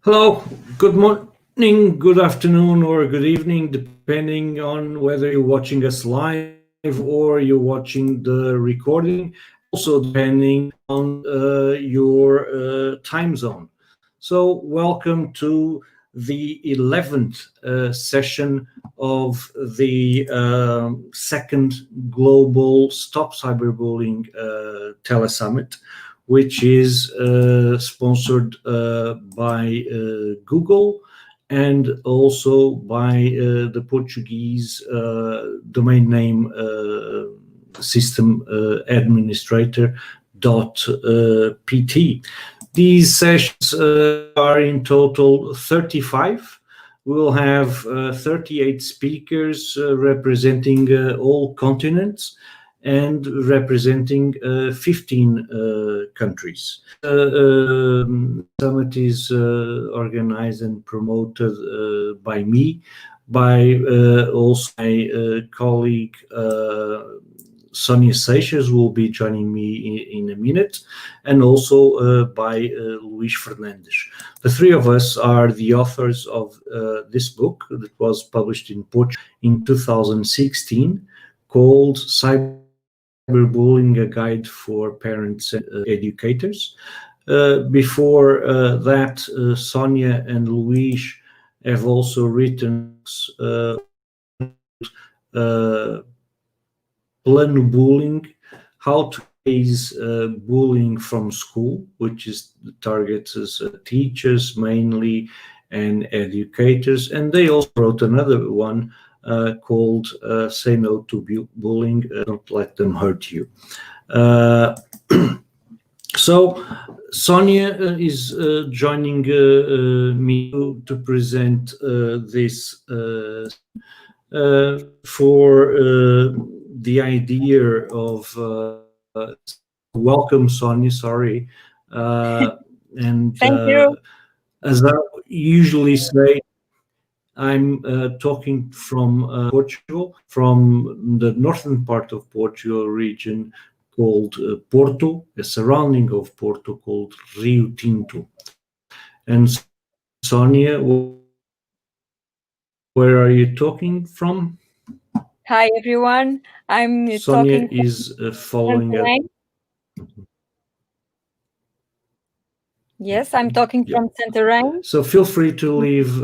Hello, good morning, good afternoon, or good evening, depending on whether you're watching us live or you're watching the recording, also depending on your time zone. So welcome to the 11th session of the second Global Stop Cyberbullying Telesummit, which is sponsored by Google and also by the Portuguese domain name system administrator .pt. These sessions are in total 35. We'll have 38 speakers representing all continents and representing 15 countries. Summit is organized and promoted by me, by also my colleague Sonia Seixas will be joining me in a minute, and also by Luís Fernandes. The three of us are the authors of this book that was published in Portugal in 2016, called Cyberbullying, a Guide for Parents and Educators. Before that, Sonia and Luís have also written Plano Bullying, How to Face Bullying from School, which is targets teachers mainly and educators. And they also wrote another one called Say No to Bullying, Don't Let Them Hurt You. So Sonia is joining me to present this for the idea of welcome, Sonia, sorry. And Thank you. As I usually say, I'm talking from Portugal, from the northern part of Portugal region called Porto, a surrounding of Porto called Rio Tinto. And Sonia, where are you talking from? Hi, everyone. I'm Sonia talking is following us. Yes, I'm talking from Santarém. So feel free to leave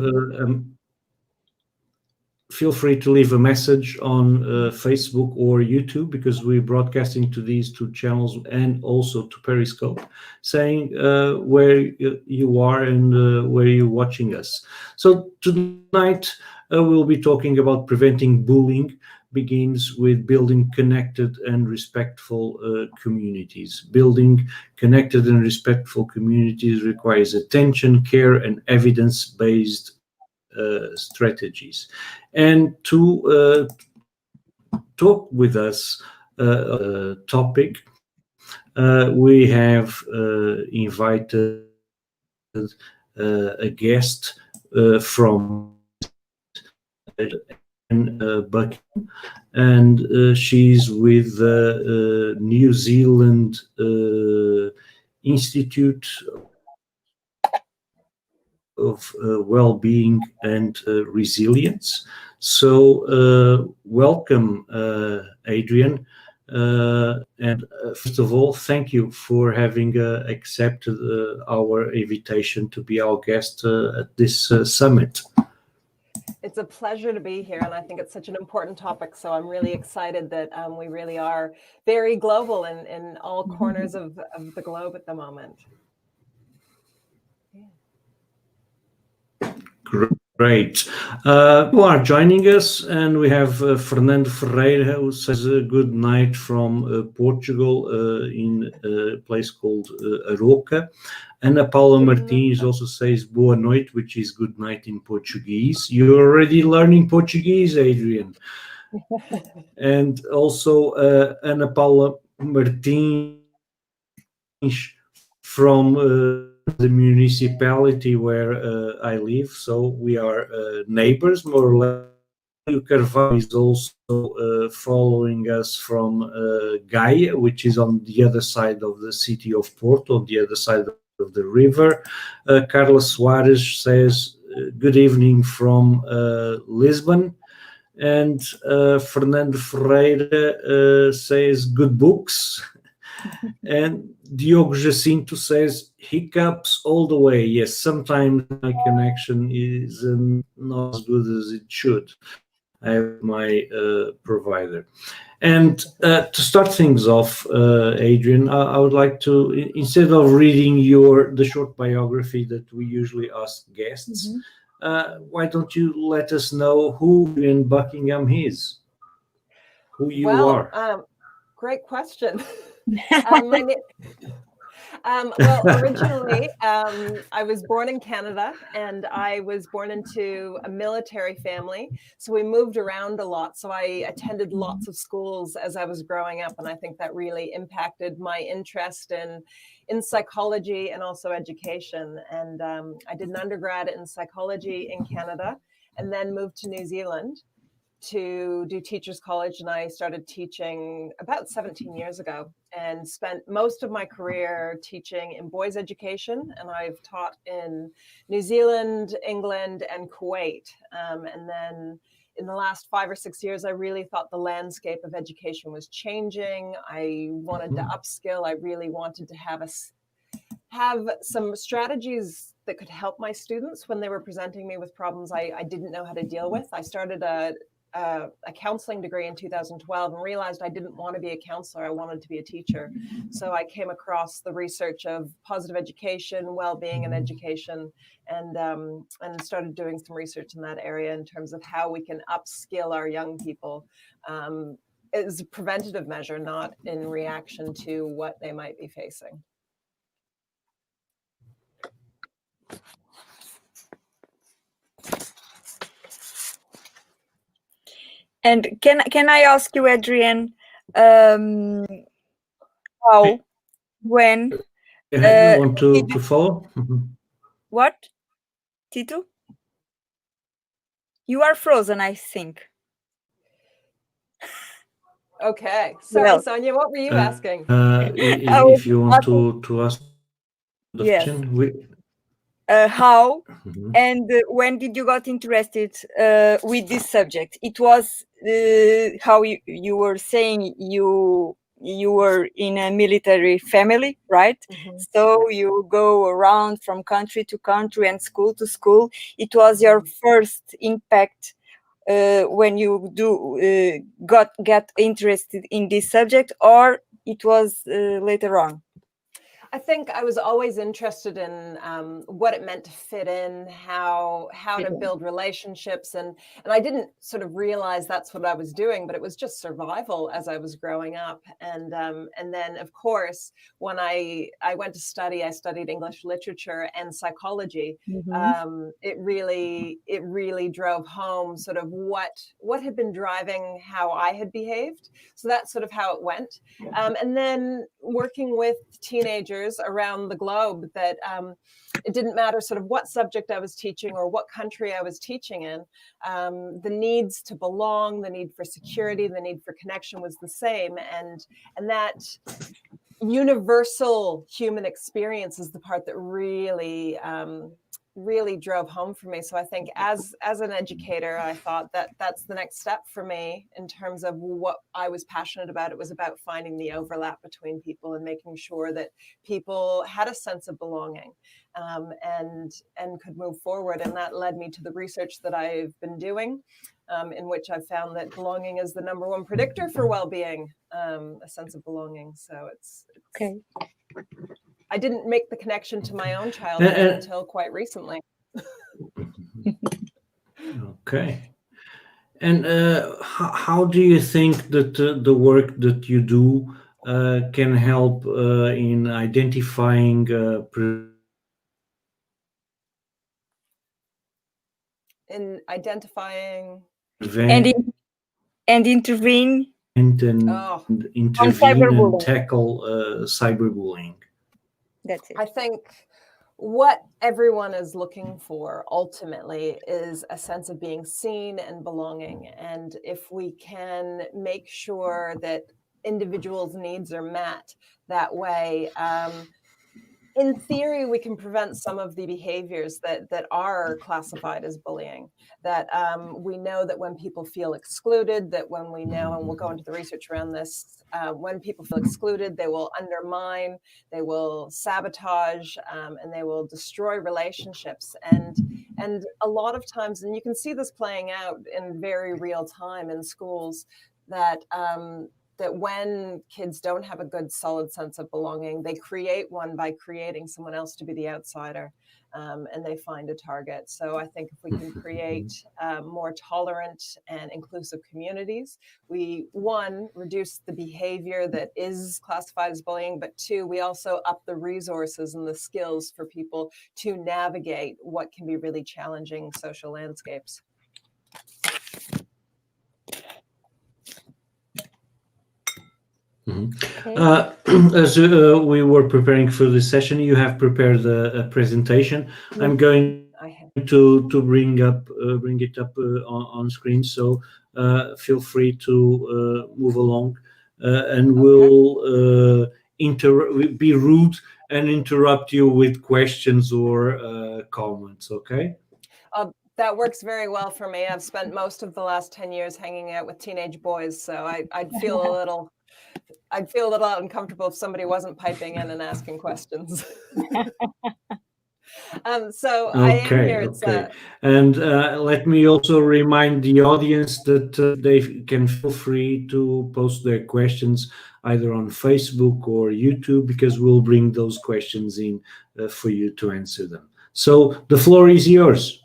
a message on Facebook or YouTube, because we're broadcasting to these two channels and also to Periscope, saying where you are and where you're watching us. So tonight we'll be talking about preventing bullying. Begins with building connected and respectful communities. Building connected and respectful communities requires attention, care, and evidence-based strategies. And to talk with us topic, we have invited a guest from Buckingham, and she's with the New Zealand Institute of Wellbeing and Resilience. So welcome, Adrienne. And first of all, thank you for having accepted our invitation to be our guest at this summit. It's a pleasure to be here, and I think it's such an important topic, so I'm really excited that we really are very global in all corners of the globe at the moment. Great. Who are joining us, and we have Fernando Ferreira, who says good night from Portugal in a place called Aroca. Ana Paula Martins also says boa noite, which is good night in Portuguese. You're already learning Portuguese, Adrienne. And also Ana Paula Martins from the municipality where I live, so we are neighbors, more or less. Carvalho is also following us from Gaia, which is on the other side of the city of Porto, on the other side of the river. Carla Soares says, good evening from Lisbon. And Fernando Ferreira says, good books. And Diogo Jacinto says, hiccups all the way. Yes, sometimes my connection is not as good as it should. I have my provider. And to start things off, Adrienne, I would like to, instead of reading the short biography that we usually ask guests, why don't you let us know who in Buckingham is? Who you are? Great question. Well, originally, I was born in Canada, and I was born into a military family. So we moved around a lot. So I attended lots of schools as I was growing up. And I think that really impacted my interest in psychology and also education. And I did an undergrad in psychology in Canada and then moved to New Zealand to do teachers college, and I started teaching about 17 years ago and spent most of my career teaching in boys education, and I've taught in New Zealand, England, and Kuwait. And then in the last 5 or 6 years, I really thought the landscape of education was changing. I wanted to upskill. I really wanted to have some strategies that could help my students when they were presenting me with problems I didn't know how to deal with. I started a counseling degree in 2012 and realized I didn't want to be a counselor. I wanted to be a teacher. So I came across the research of positive education, well-being, and education, and started doing some research in that area in terms of how we can upskill our young people as a preventative measure, not in reaction to what they might be facing. And can I ask you, Adrienne, how, when? You want to follow? What? Tito? You are frozen, I think. Okay. Sorry, Sonia, what were you asking? If you want to ask the question. How and when did you got interested with this subject? It was how you were saying you were in a military family, right? So you go around from country to country and school to school. It was your first impact when you get interested in this subject, or it was later on? I think I was always interested in what it meant to fit in, how to build relationships, and I didn't sort of realize that's what I was doing, but it was just survival as I was growing up. And then of course when I went to study, I studied English literature and psychology. It really drove home sort of what had been driving how I had behaved. So that's sort of how it went. And then working with teenagers around the globe, that it didn't matter sort of what subject I was teaching or what country I was teaching in. The needs to belong, the need for security, the need for connection was the same. And that universal human experience is the part that really drove home for me. So I think as an educator, I thought that that's the next step for me in terms of what I was passionate about. It was about finding the overlap between people and making sure that people had a sense of belonging and could move forward. And that led me to the research that I've been doing, in which I've found that belonging is the #1 predictor for well-being, a sense of belonging. So it's okay. I didn't make the connection to my own childhood until quite recently. Okay. And how do you think that the work that you do can help in identifying and intervene and intervene and tackle cyberbullying? That's it. I think what everyone is looking for ultimately is a sense of being seen and belonging. And if we can make sure that individuals' needs are met that way, In theory, we can prevent some of the behaviors that are classified as bullying. That we know that when people feel excluded, that when we know, and we'll go into the research around this, when people feel excluded, they will undermine, they will sabotage, and they will destroy relationships. And a lot of times, and you can see this playing out in very real time in schools, that that when kids don't have a good, solid sense of belonging, they create one by creating someone else to be the outsider, and they find a target. So I think if we can create more tolerant and inclusive communities, we, one, reduce the behavior that is classified as bullying, but two, we also up the resources and the skills for people to navigate what can be really challenging social landscapes. As we were preparing for this session, you have prepared a presentation. I'm going to bring it up on screen, so feel free to move along, and we'll be rude and interrupt you with questions or comments. Okay. That works very well for me. I've spent most of the last 10 years hanging out with teenage boys, so I'd feel a little uncomfortable if somebody wasn't piping in and asking questions. So I am here. And let me also remind the audience that they can feel free to post their questions either on Facebook or YouTube, because we'll bring those questions in for you to answer them. So the floor is yours.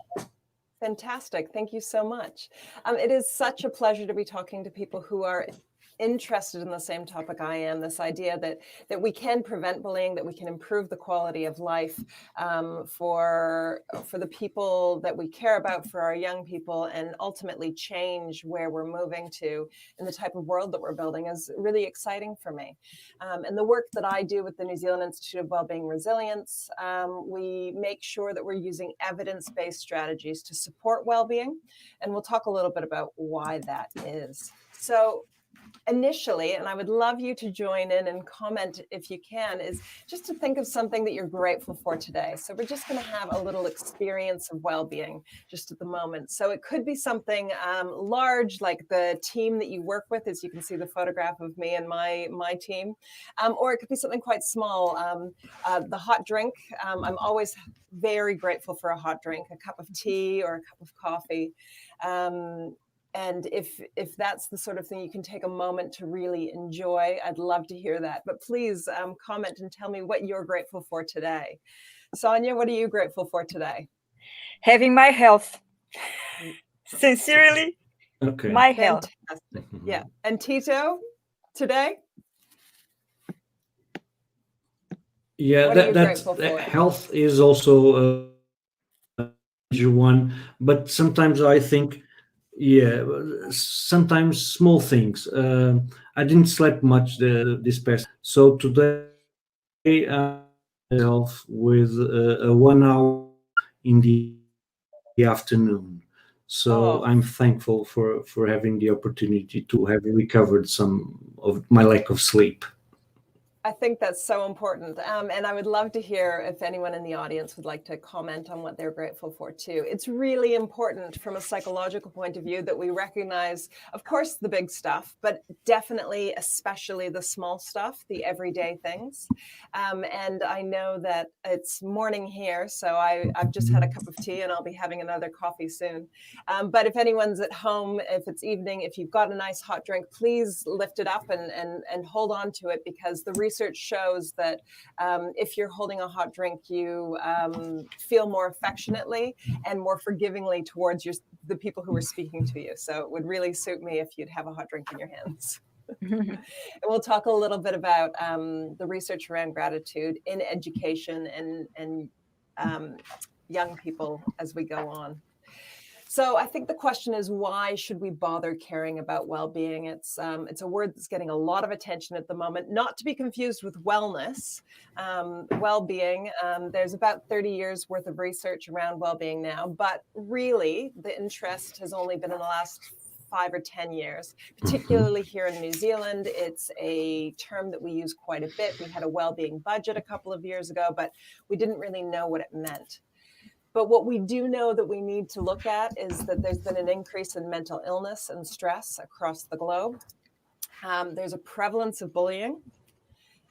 Fantastic. Thank you so much. It is such a pleasure to be talking to people who are interested in the same topic I am, this idea that we can prevent bullying, that we can improve the quality of life for the people that we care about, for our young people, and ultimately change where we're moving to and the type of world that we're building is really exciting for me. And the work that I do with the New Zealand Institute of Wellbeing Resilience, we make sure that we're using evidence-based strategies to support well-being, and we'll talk a little bit about why that is. So initially, and I would love you to join in and comment if you can, is just to think of something that you're grateful for today. So we're just going to have a little experience of well-being just at the moment. So it could be something large, like the team that you work with, as you can see the photograph of me and my team, or it could be something quite small. The hot drink, I'm always very grateful for a hot drink, a cup of tea or a cup of coffee. And if that's the sort of thing you can take a moment to really enjoy, I'd love to hear that. But please comment and tell me what you're grateful for today. Sonia, what are you grateful for today? Having my health. Sincerely, my health. Fantastic. Yeah. And Tito, today? Yeah, that health is also a major one. But sometimes I think, sometimes small things. I didn't sleep much this past, so today myself with a 1 hour in the afternoon. So I'm thankful for having the opportunity to have recovered some of my lack of sleep. I think that's so important. And I would love to hear if anyone in the audience would like to comment on what they're grateful for too. It's really important from a psychological point of view that we recognize, of course, the big stuff, but definitely, especially the small stuff, the everyday things. And I know that it's morning here, so I've just had a cup of tea and I'll be having another coffee soon. But if anyone's at home, if it's evening, if you've got a nice hot drink, please lift it up and hold on to it, because the research shows that if you're holding a hot drink, you feel more affectionately and more forgivingly towards the people who are speaking to you. So it would really suit me if you'd have a hot drink in your hands. And we'll talk a little bit about the research around gratitude in education and young people as we go on. So I think the question is, why should we bother caring about well-being? It's a word that's getting a lot of attention at the moment, not to be confused with wellness. Well-being, there's about 30 years worth of research around well-being now, but really the interest has only been in the last 5 or 10 years. Particularly here in New Zealand, it's a term that we use quite a bit. We had a well-being budget a couple of years ago, but we didn't really know what it meant. But what we do know that we need to look at is that there's been an increase in mental illness and stress across the globe. There's a prevalence of bullying.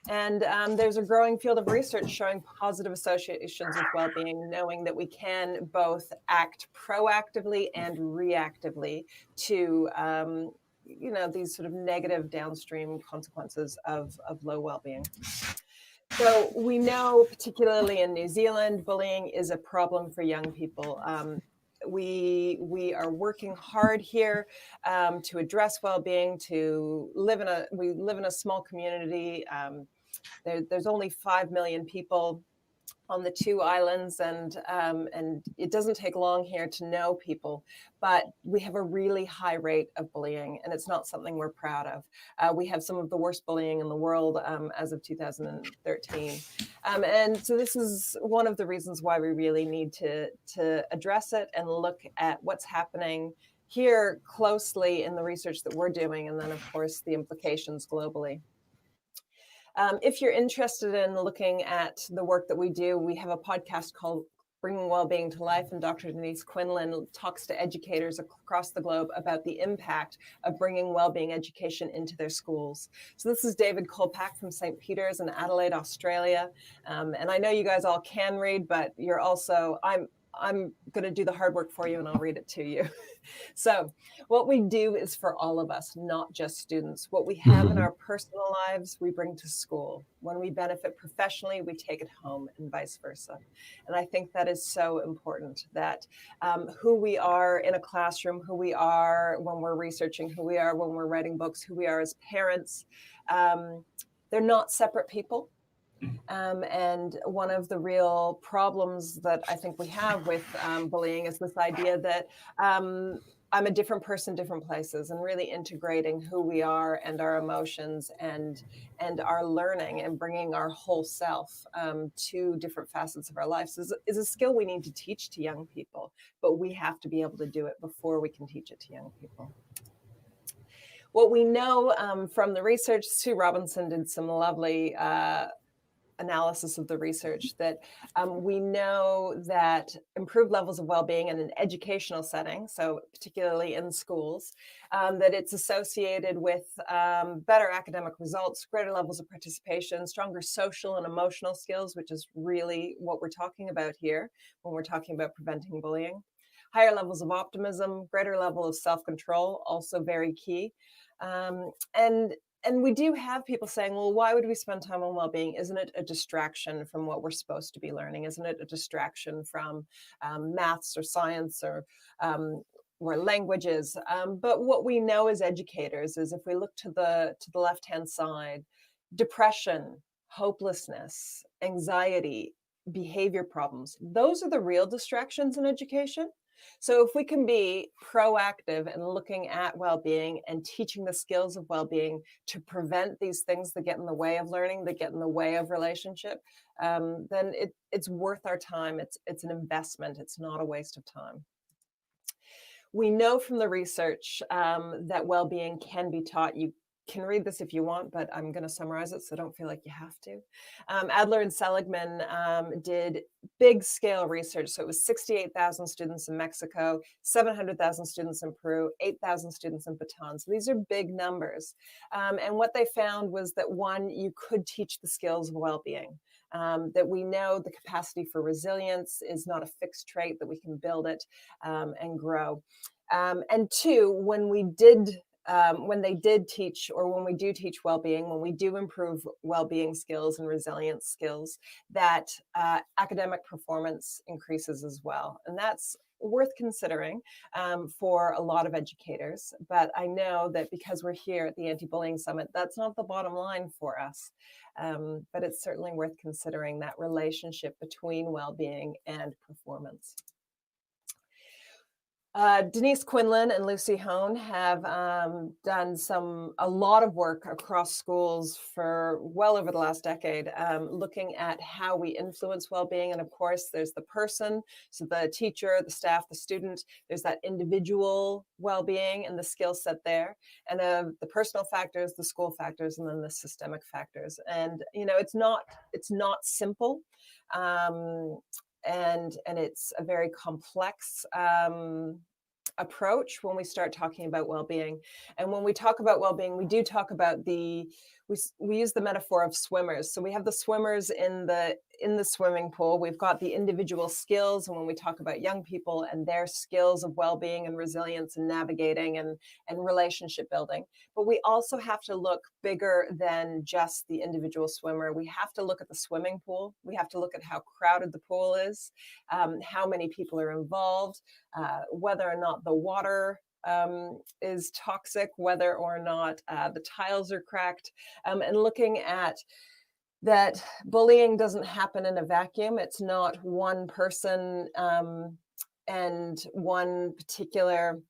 And there's a growing field of research showing positive associations with well-being, knowing that we can both act proactively and reactively to these sort of negative downstream consequences of low well-being. So we know, particularly in New Zealand, bullying is a problem for young people. We are working hard here to address well-being. We live in a small community. There's only 5 million people on the 2 islands, and it doesn't take long here to know people, but we have a really high rate of bullying, and it's not something we're proud of. We have some of the worst bullying in the world as of 2013. And so this is one of the reasons why we really need to address it and look at what's happening here closely in the research that we're doing, and then, of course, the implications globally. If you're interested in looking at the work that we do, we have a podcast called Bringing Wellbeing to Life, and Dr. Denise Quinlan talks to educators across the globe about the impact of bringing wellbeing education into their schools. So this is David Kolpak from St. Peter's in Adelaide, Australia. And I know you guys all can read, but you're also, I'm going to do the hard work for you and I'll read it to you. So what we do is for all of us, not just students. What we have in our personal lives, we bring to school. When we benefit professionally, we take it home, and vice versa. And I think that is so important, that who we are in a classroom, who we are when we're researching, who we are when we're writing books, who we are as parents, they're not separate people. And one of the real problems that I think we have with bullying is this idea that I'm a different person, different places, and really integrating who we are and our emotions and our learning and bringing our whole self to different facets of our lives is a skill we need to teach to young people, but we have to be able to do it before we can teach it to young people. What we know from the research, Sue Robinson did some lovely analysis of the research, that we know that improved levels of well-being in an educational setting, so particularly in schools, that it's associated with better academic results, greater levels of participation, stronger social and emotional skills, which is really what we're talking about here when we're talking about preventing bullying, higher levels of optimism, greater level of self-control, also very key. And we do have people saying, well, why would we spend time on well-being? Isn't it a distraction from what we're supposed to be learning? Isn't it a distraction from maths or science or languages? But what we know as educators is, if we look to the left-hand side, depression, hopelessness, anxiety, behavior problems, those are the real distractions in education. So if we can be proactive in looking at well-being and teaching the skills of well-being to prevent these things that get in the way of learning, that get in the way of relationship, then it's worth our time. It's an investment. It's not a waste of time. We know from the research that well-being can be taught. You can read this if you want, but I'm going to summarize it, so don't feel like you have to. Adler and Seligman did big scale research. So it was 68,000 students in Mexico, 700,000 students in Peru, 8,000 students in Bhutan. So these are big numbers. And what they found was that, one, you could teach the skills of well-being. That we know the capacity for resilience is not a fixed trait, that we can build it and grow. And two, when they did teach, or when we do teach well-being, when we do improve well-being skills and resilience skills, that academic performance increases as well. And that's worth considering for a lot of educators. But I know that because we're here at the Anti-Bullying Summit, that's not the bottom line for us. But it's certainly worth considering that relationship between well-being and performance. Denise Quinlan and Lucy Hone have done a lot of work across schools for well over the last decade, looking at how we influence well-being. And of course, there's the person, so the teacher, the staff, the student. There's that individual well-being and the skill set there, and the personal factors, the school factors, and then the systemic factors. And it's not simple. And it's a very complex approach when we start talking about well-being. And when we talk about well-being, we do talk about we use the metaphor of swimmers. So we have the swimmers in the swimming pool. We've got the individual skills, and when we talk about young people and their skills of well-being and resilience and navigating and relationship building. But we also have to look bigger than just the individual swimmer. We have to look at the swimming pool. We have to look at how crowded the pool is, how many people are involved, whether or not the water is toxic, whether or not the tiles are cracked, and looking at that bullying doesn't happen in a vacuum. It's not one person and one particular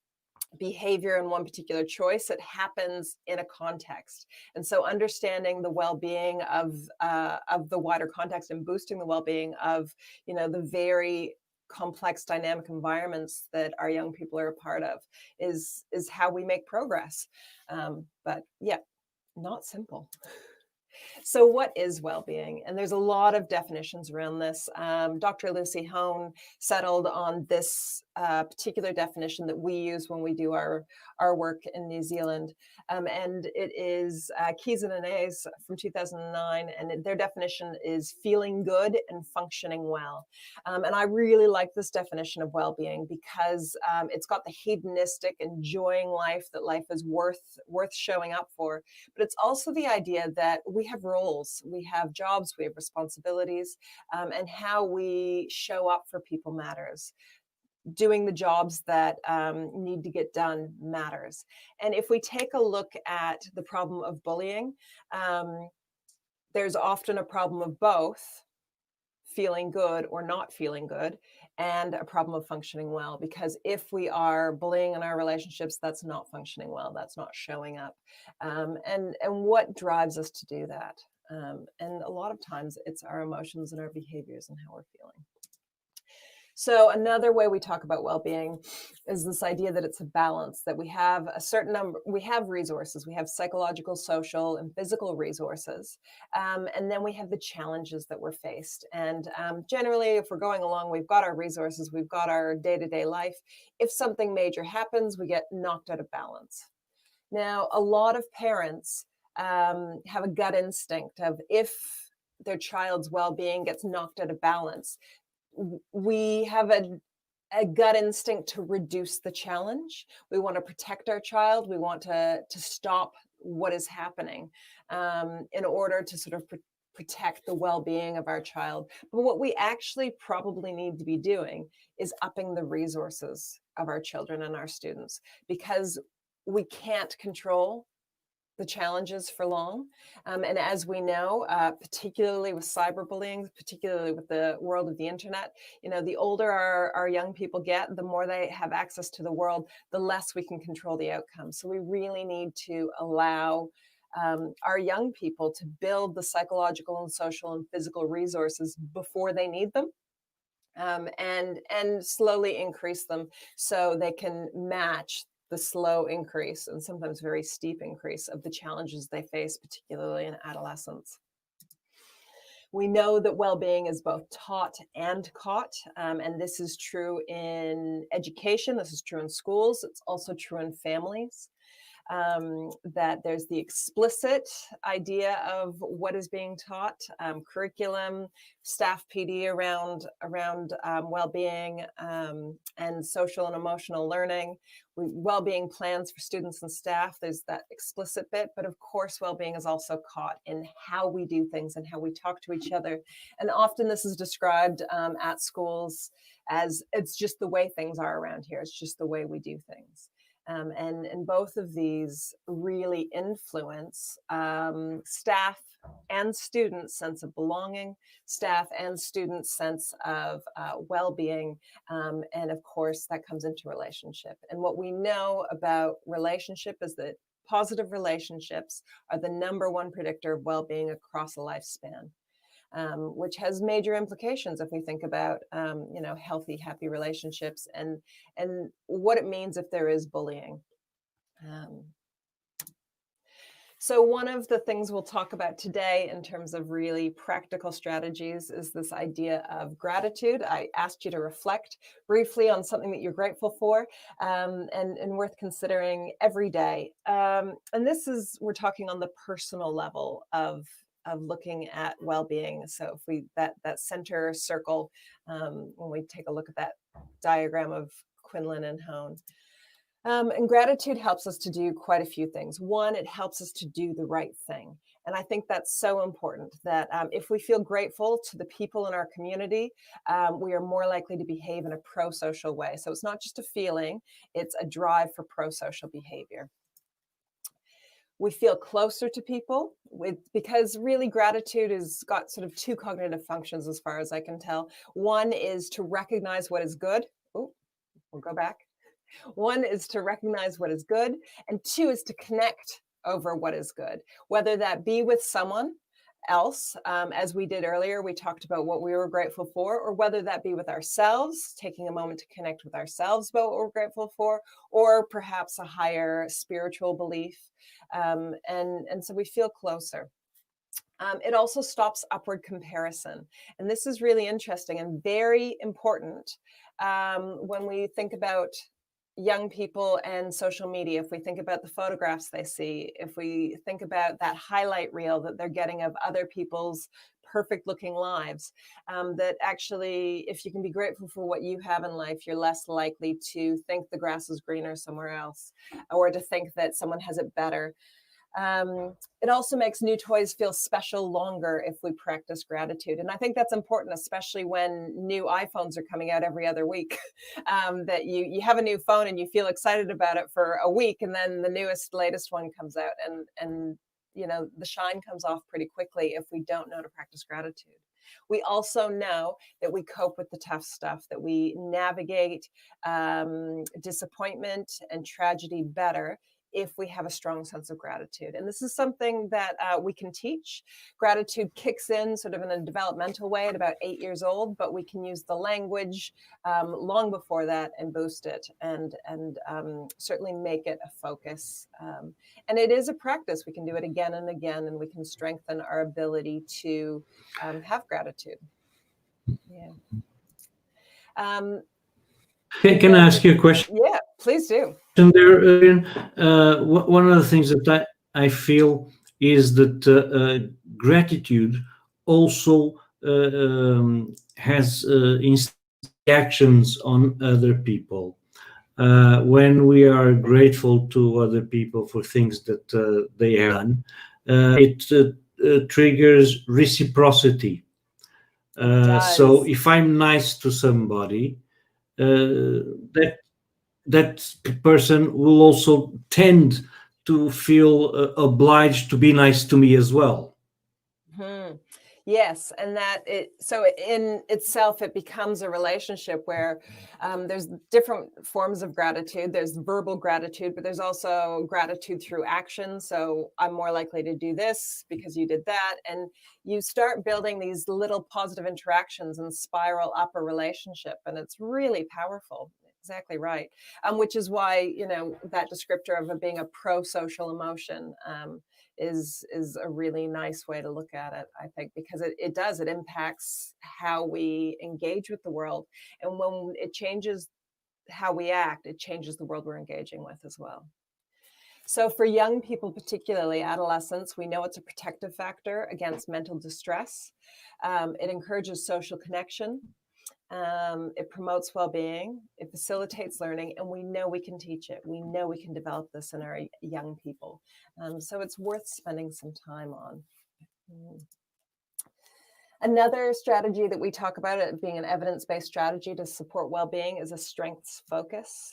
behavior and one particular choice. It happens in a context. And so understanding the well-being of the wider context and boosting the well-being of, the very complex dynamic environments that our young people are a part of is how we make progress. But yeah, not simple. So what is well-being? And there's a lot of definitions around this. Dr. Lucy Hone settled on this particular definition that we use when we do our work in New Zealand. And it is Keys and Inez from 2009. And their definition is feeling good and functioning well. And I really like this definition of well-being because it's got the hedonistic, enjoying life, that life is worth showing up for. But it's also the idea that we have roles, we have jobs, we have responsibilities, and how we show up for people matters. Doing the jobs that need to get done matters. And if we take a look at the problem of bullying, there's often a problem of both feeling good or not feeling good, and a problem of functioning well. Because if we are bullying in our relationships, that's not functioning well, that's not showing up. And what drives us to do that? And a lot of times it's our emotions and our behaviors and how we're feeling. So another way we talk about well-being is this idea that it's a balance, that we have a certain number, we have resources, we have psychological, social, and physical resources. And then we have the challenges that we're faced. And generally, if we're going along, we've got our resources, we've got our day-to-day life. If something major happens, we get knocked out of balance. Now, a lot of parents have a gut instinct of if their child's well-being gets knocked out of balance, we have a gut instinct to reduce the challenge. We want to protect our child. We want to stop what is happening in order to sort of protect the well-being of our child. But what we actually probably need to be doing is upping the resources of our children and our students, because we can't control the challenges for long. And as we know, particularly with cyberbullying, particularly with the world of the internet, the older our young people get, the more they have access to the world, the less we can control the outcome. So we really need to allow our young people to build the psychological and social and physical resources before they need them. And slowly increase them so they can match the slow increase and sometimes very steep increase of the challenges they face, particularly in adolescence. We know that well-being is both taught and caught, and this is true in education, this is true in schools, it's also true in families. That there's the explicit idea of what is being taught, curriculum, staff PD around well-being, and social and emotional learning, well-being plans for students and staff. There's that explicit bit, but of course, well-being is also caught in how we do things and how we talk to each other. And often this is described at schools as it's just the way things are around here. It's just the way we do things. And both of these really influence staff and students' sense of belonging, staff and students' sense of well-being, and of course that comes into relationship. And what we know about relationship is that positive relationships are the #1 predictor of well-being across a lifespan, which has major implications if we think about healthy, happy relationships and what it means if there is bullying. So one of the things we'll talk about today in terms of really practical strategies is this idea of gratitude. I asked you to reflect briefly on something that you're grateful for and worth considering every day. And this is, we're talking on the personal level of looking at well-being. So if we, that center circle, when we take a look at that diagram of Quinlan and Hone. And gratitude helps us to do quite a few things. One, it helps us to do the right thing. And I think that's so important that if we feel grateful to the people in our community, we are more likely to behave in a pro-social way. So it's not just a feeling, it's a drive for pro-social behavior. We feel closer to people because really gratitude has got sort of 2 cognitive functions as far as I can tell. One is to recognize what is good. Oh, we'll go back. One is to recognize what is good, and 2 is to connect over what is good, whether that be with someone else, as we did earlier, we talked about what we were grateful for, or whether that be with ourselves, taking a moment to connect with ourselves about what we're grateful for, or perhaps a higher spiritual belief. And so we feel closer. It also stops upward comparison. And this is really interesting and very important when we think about young people and social media. If we think about the photographs they see, if we think about that highlight reel that they're getting of other people's perfect looking lives, that actually, if you can be grateful for what you have in life, you're less likely to think the grass is greener somewhere else, or to think that someone has it better. It also makes new toys feel special longer if we practice gratitude. And I think that's important, especially when new iPhones are coming out every other week, that you have a new phone and you feel excited about it for a week, and then the latest one comes out, and the shine comes off pretty quickly if we don't know to practice gratitude. We also know that we cope with the tough stuff, that we navigate disappointment and tragedy better if we have a strong sense of gratitude. And this is something that we can teach. Gratitude kicks in sort of in a developmental way at about 8 years old, but we can use the language long before that and boost it and certainly make it a focus. And it is a practice. We can do it again and again, and we can strengthen our ability to have gratitude. Yeah. Can I ask you a question? Yeah, please do. There, one of the things that I feel is that gratitude also has actions on other people. When we are grateful to other people for things that they have done, it triggers reciprocity. So if I'm nice to somebody, that person will also tend to feel obliged to be nice to me as well. Mm-hmm. Yes, and so in itself, it becomes a relationship where there's different forms of gratitude. There's verbal gratitude, but there's also gratitude through action. So I'm more likely to do this because you did that. And you start building these little positive interactions and spiral up a relationship. And it's really powerful. Exactly right. Which is why, that descriptor of it being a pro-social emotion is a really nice way to look at it, I think, because it impacts how we engage with the world. And when it changes how we act, it changes the world we're engaging with as well. So for young people, particularly adolescents, we know it's a protective factor against mental distress. It encourages social connection. It promotes well-being, it facilitates learning, and we know we can teach it. We know we can develop this in our young people. So it's worth spending some time on. Another strategy that we talk about, it being an evidence-based strategy to support well-being, is a strengths focus.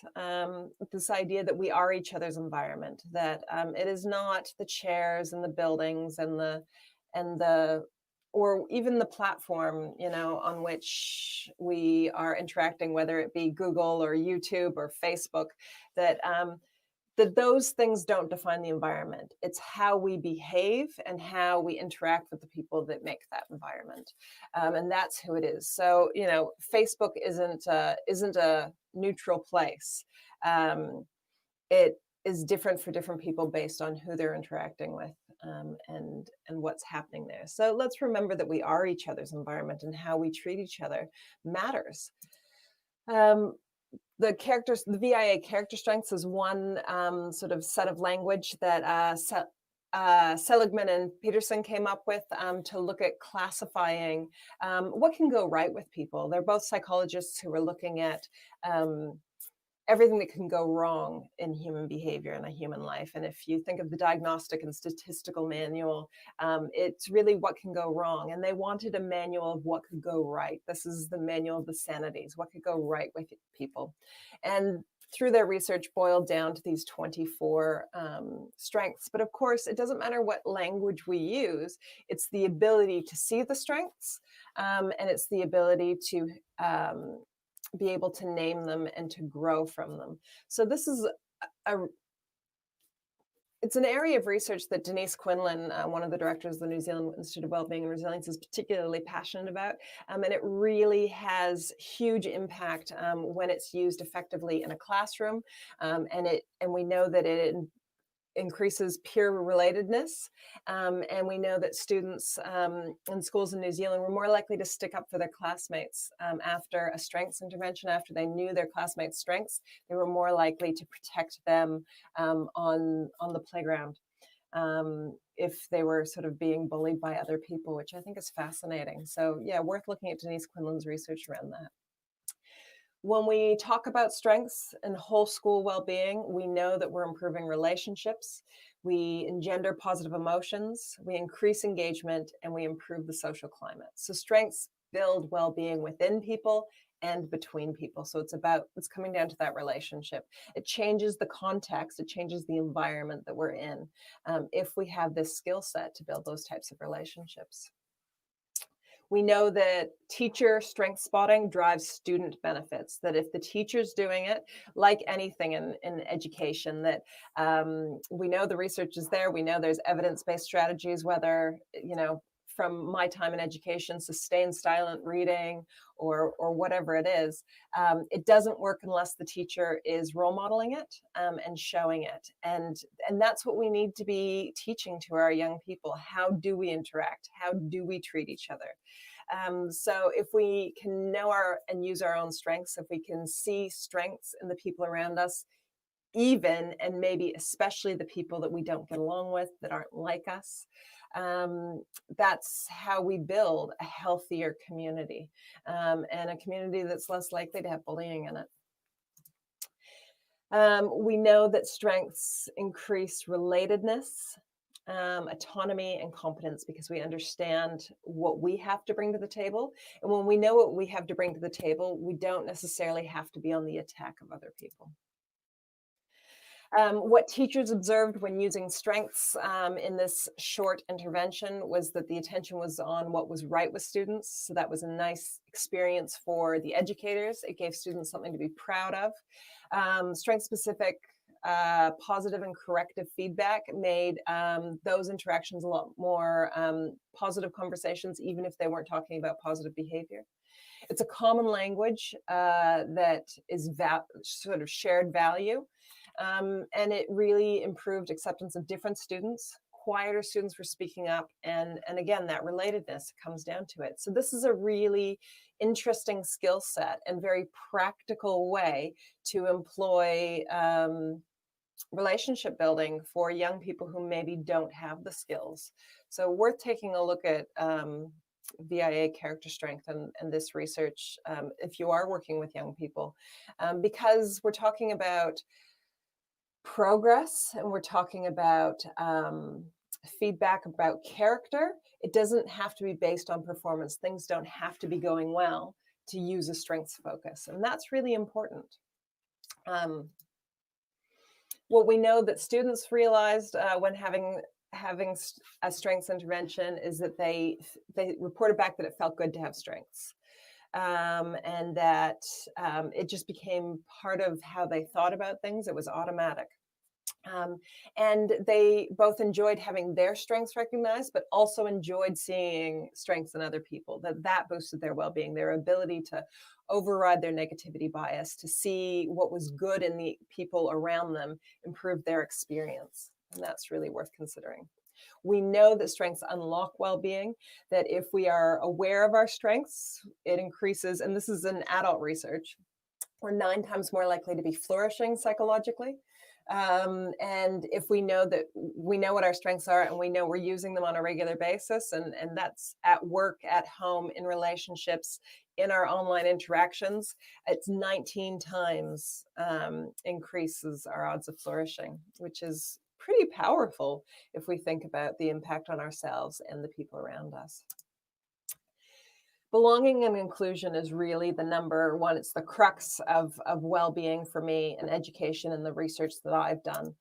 This idea that we are each other's environment, that it is not the chairs and the buildings and the or even the platform, on which we are interacting, whether it be Google or YouTube or Facebook, that those things don't define the environment. It's how we behave and how we interact with the people that make that environment. And that's who it is. So, Facebook isn't a neutral place. It is different for different people based on who they're interacting with, and what's happening there. So let's remember that we are each other's environment, and how we treat each other matters. The VIA character strengths is one sort of set of language that Seligman and Peterson came up with to look at classifying what can go right with people. They're both psychologists who were looking at everything that can go wrong in human behavior in a human life. And if you think of the Diagnostic and Statistical Manual, it's really what can go wrong. And they wanted a manual of what could go right. This is the manual of the sanities, what could go right with people. And through their research, boiled down to these 24 strengths. But of course, it doesn't matter what language we use. It's the ability to see the strengths, and it's the ability to be able to name them and to grow from them. So this is it's an area of research that Denise Quinlan, one of the directors of the New Zealand Institute of Wellbeing and Resilience, is particularly passionate about. And it really has huge impact when it's used effectively in a classroom. And we know that it increases peer relatedness. And we know that students in schools in New Zealand were more likely to stick up for their classmates after a strengths intervention. After they knew their classmates' strengths, they were more likely to protect them on the playground if they were sort of being bullied by other people, which I think is fascinating. So yeah, worth looking at Denise Quinlan's research around that. When we talk about strengths and whole school well-being, we know that we're improving relationships, we engender positive emotions, we increase engagement, and we improve the social climate. So strengths build well-being within people and between people. So it's coming down to that relationship. It changes the context, it changes the environment that we're in, if we have this skill set to build those types of relationships. We know that teacher strength spotting drives student benefits, that if the teacher's doing it, like anything in education, that we know the research is there, we know there's evidence-based strategies, whether, from my time in education, sustained silent reading or whatever it is, it doesn't work unless the teacher is role modeling it and showing it. And that's what we need to be teaching to our young people. How do we interact? How do we treat each other? So if we can know and use our own strengths, if we can see strengths in the people around us, even and maybe especially the people that we don't get along with, that aren't like us, that's how we build a healthier community, and a community that's less likely to have bullying in it. We know that strengths increase relatedness, autonomy, and competence, because we understand what we have to bring to the table. And when we know what we have to bring to the table, we don't necessarily have to be on the attack of other people. What teachers observed when using strengths in this short intervention was that the attention was on what was right with students. So that was a nice experience for the educators. It gave students something to be proud of. Strength-specific positive and corrective feedback made those interactions a lot more positive conversations, even if they weren't talking about positive behavior. It's a common language that is sort of shared value. And it really improved acceptance of different students. Quieter students were speaking up, and again, that relatedness comes down to it. So this is a really interesting skill set and very practical way to employ relationship building for young people who maybe don't have the skills. So worth taking a look at VIA character strength and this research if you are working with young people, because we're talking about progress and we're talking about feedback about character. It doesn't have to be based on performance. Things don't have to be going well to use a strengths focus. And that's really important. What we know that students realized when having a strengths intervention is that they reported back that it felt good to have strengths. And that it just became part of how they thought about things. It was automatic. And they both enjoyed having their strengths recognized, but also enjoyed seeing strengths in other people, that boosted their well-being, their ability to override their negativity bias, to see what was good in the people around them, improved their experience. And that's really worth considering. We know that strengths unlock well-being, that if we are aware of our strengths, it increases, and this is in adult research, we're 9 times more likely to be flourishing psychologically. And if we know what our strengths are and we know we're using them on a regular basis, and that's at work, at home, in relationships, in our online interactions, it's 19 times increases our odds of flourishing, which is pretty powerful if we think about the impact on ourselves and the people around us. Belonging and inclusion is really the number one. It's the crux of well-being for me and education and the research that I've done.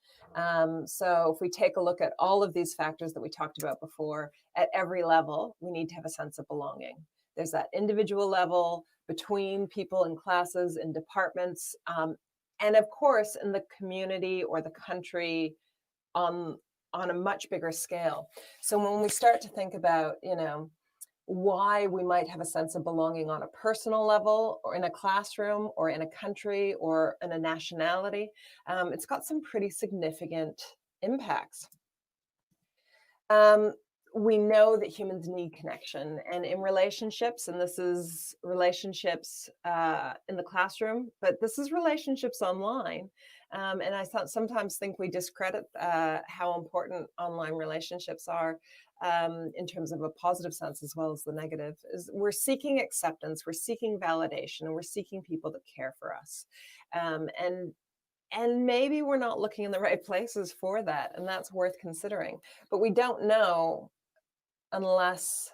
So if we take a look at all of these factors that we talked about before, at every level, we need to have a sense of belonging. There's that individual level, between people in classes, in departments, and of course, in the community or the country on a much bigger scale. So when we start to think about, why we might have a sense of belonging on a personal level, or in a classroom, or in a country, or in a nationality, it's got some pretty significant impacts. We know that humans need connection, and in relationships, and this is relationships in the classroom, but this is relationships online. And I sometimes think we discredit how important online relationships are in terms of a positive sense as well as the negative. Is we're seeking acceptance, we're seeking validation, and we're seeking people that care for us. And maybe we're not looking in the right places for that, and that's worth considering. But we don't know unless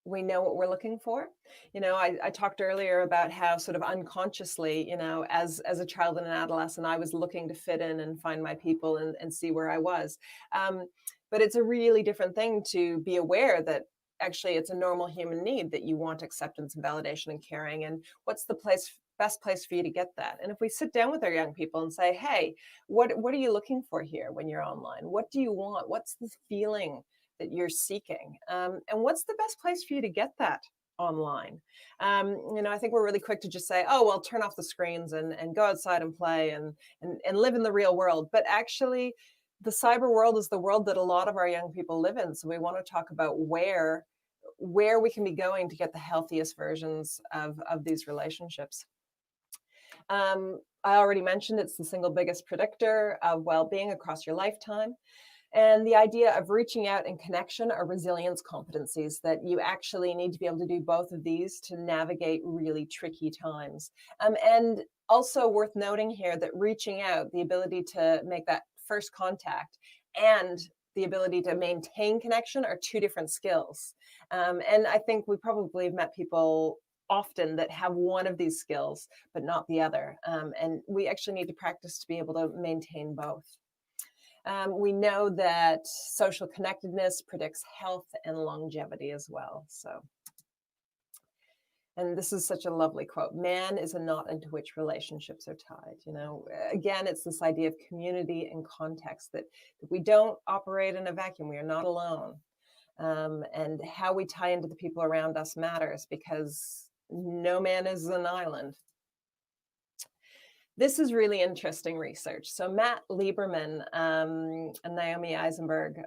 we know what we're looking for. I talked earlier about how sort of unconsciously, as a child and an adolescent, I was looking to fit in and find my people and see where I was. But it's a really different thing to be aware that actually it's a normal human need, that you want acceptance and validation and caring. And what's the best place for you to get that? And if we sit down with our young people and say, hey, what are you looking for here when you're online? What do you want? What's the feeling that you're seeking? And what's the best place for you to get that online? I think we're really quick to just say, oh, well, turn off the screens and go outside and play and live in the real world. But actually, the cyber world is the world that a lot of our young people live in. So we want to talk about where we can be going to get the healthiest versions of these relationships. I already mentioned it's the single biggest predictor of well-being across your lifetime. And the idea of reaching out and connection are resilience competencies that you actually need to be able to do both of these to navigate really tricky times. And also worth noting here that reaching out, the ability to make that first contact, and the ability to maintain connection are 2 different skills. And I think we probably have met people often that have one of these skills, but not the other. And we actually need to practice to be able to maintain both. We know that social connectedness predicts health and longevity as well. And this is such a lovely quote: man is a knot into which relationships are tied. Again, it's this idea of community and context, that we don't operate in a vacuum. We are not alone. And how we tie into the people around us matters, because no man is an island. This is really interesting research. So Matt Lieberman and Naomi Eisenberg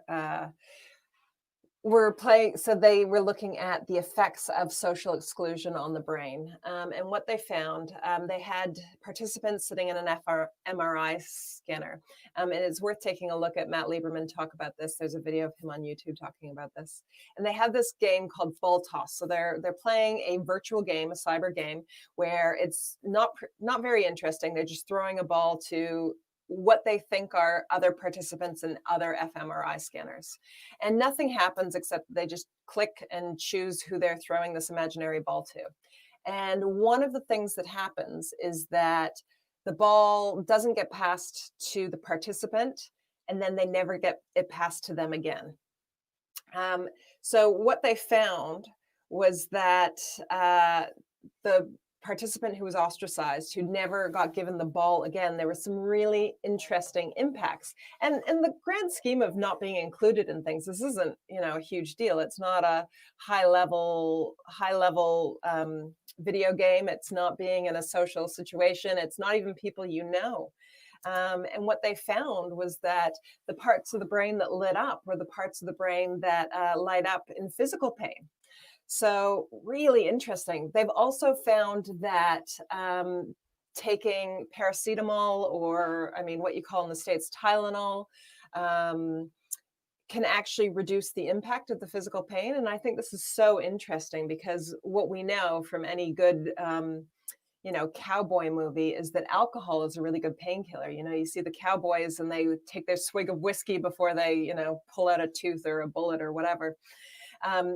they were looking at the effects of social exclusion on the brain. And what they found, they had participants sitting in an MRI scanner. And it's worth taking a look at Matt Lieberman talk about this. There's a video of him on YouTube talking about this. And they had this game called Ball Toss. So they're playing a virtual game, a cyber game, where it's not very interesting. They're just throwing a ball to what they think are other participants in other fMRI scanners. And nothing happens except they just click and choose who they're throwing this imaginary ball to. And one of the things that happens is that the ball doesn't get passed to the participant, and then they never get it passed to them again. So what they found was that the participant who was ostracized, who never got given the ball again, there were some really interesting impacts. And in the grand scheme of not being included in things, this isn't, a huge deal. It's not a high level video game. It's not being in a social situation. It's not even people you know. And what they found was that the parts of the brain that lit up were the parts of the brain that light up in physical pain. So really interesting. They've also found that taking paracetamol, or what you call in the States Tylenol, can actually reduce the impact of the physical pain. And I think this is so interesting, because what we know from any good cowboy movie is that alcohol is a really good painkiller. You see the cowboys and they take their swig of whiskey before they, pull out a tooth or a bullet or whatever.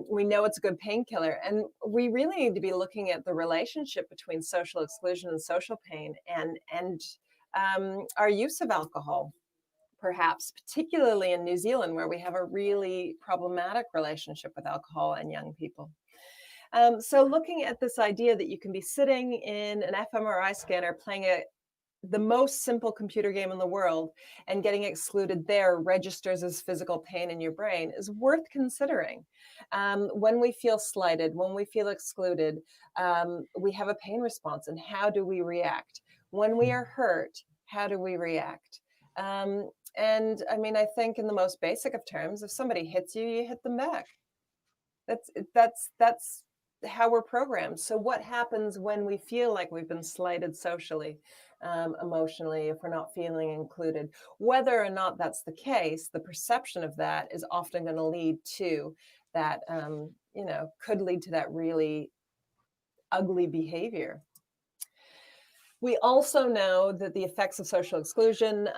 We know it's a good painkiller. And we really need to be looking at the relationship between social exclusion and social pain, and our use of alcohol, perhaps, particularly in New Zealand, where we have a really problematic relationship with alcohol and young people. So looking at this idea that you can be sitting in an fMRI scanner playing the most simple computer game in the world, and getting excluded there registers as physical pain in your brain is worth considering. When we feel slighted, when we feel excluded, we have a pain response. And how do we react? When we are hurt, how do we react? And I think in the most basic of terms, if somebody hits you, you hit them back. That's how we're programmed. So what happens when we feel like we've been slighted socially, emotionally, if we're not feeling included? Whether or not that's the case, the perception of that is often going to lead to that, could lead to that really ugly behavior. We also know that the effects of social exclusion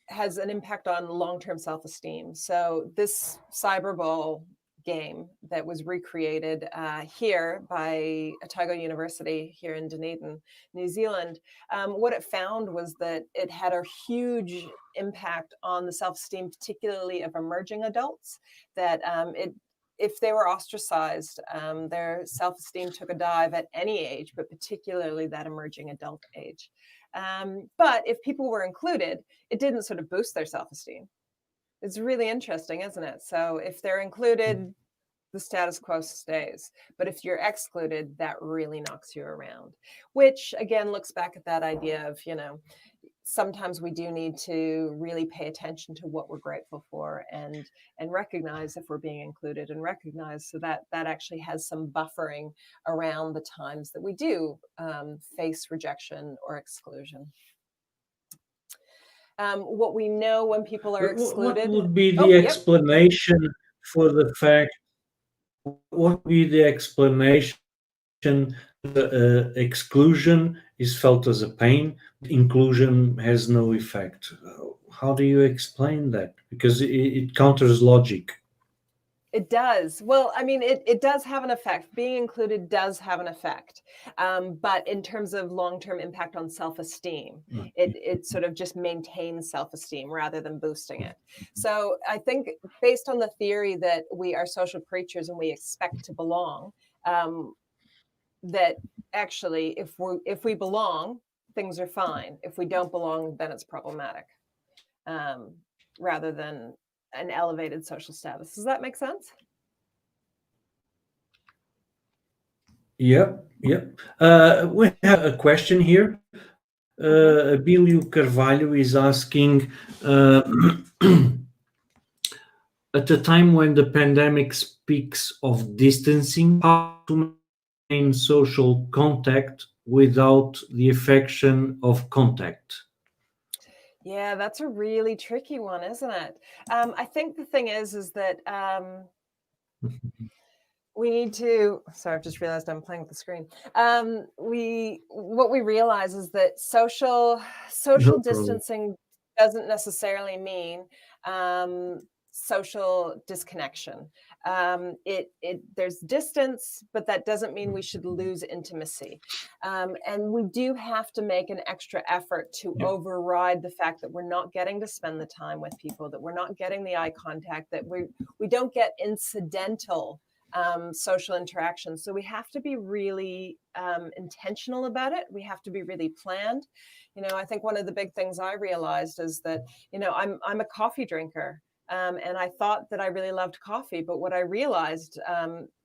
has an impact on long-term self-esteem. So this cyberball game that was recreated here by Otago University here in Dunedin, New Zealand, what it found was that it had a huge impact on the self-esteem, particularly of emerging adults, that if they were ostracized, their self-esteem took a dive at any age, but particularly that emerging adult age. But if people were included, it didn't sort of boost their self-esteem. It's really interesting, isn't it? So if they're included, the status quo stays. But if you're excluded, that really knocks you around, which again looks back at that idea of, sometimes we do need to really pay attention to what we're grateful for, and recognize if we're being included, and recognize so that actually has some buffering around the times that we do face rejection or exclusion. What we know when people are excluded. What would be the explanation for the fact? What would be the explanation? Exclusion is felt as a pain, inclusion has no effect. How do you explain that? Because it counters logic. It does. Well, it does have an effect. Being included does have an effect. But in terms of long-term impact on self-esteem, it sort of just maintains self-esteem rather than boosting it. So I think based on the theory that we are social creatures and we expect to belong, that actually if we belong, things are fine. If we don't belong, then it's problematic, rather than an elevated social status. Does that make sense? Yep. We have a question here. Abílio Carvalho is asking, at a time when the pandemic speaks of distancing, how to maintain social contact without the affection of contact? Yeah, that's a really tricky one, isn't it? I think the thing is that we need to. Sorry, I've just realized I'm playing with the screen. What we realize is that social distancing doesn't necessarily mean social disconnection. There's distance, but that doesn't mean we should lose intimacy. And we do have to make an extra effort to override the fact that we're not getting to spend the time with people, that we're not getting the eye contact, that we don't get incidental social interactions. So we have to be really intentional about it. We have to be really planned. I think one of the big things I realized is that, I'm a coffee drinker. And I thought that I really loved coffee. But what I realized,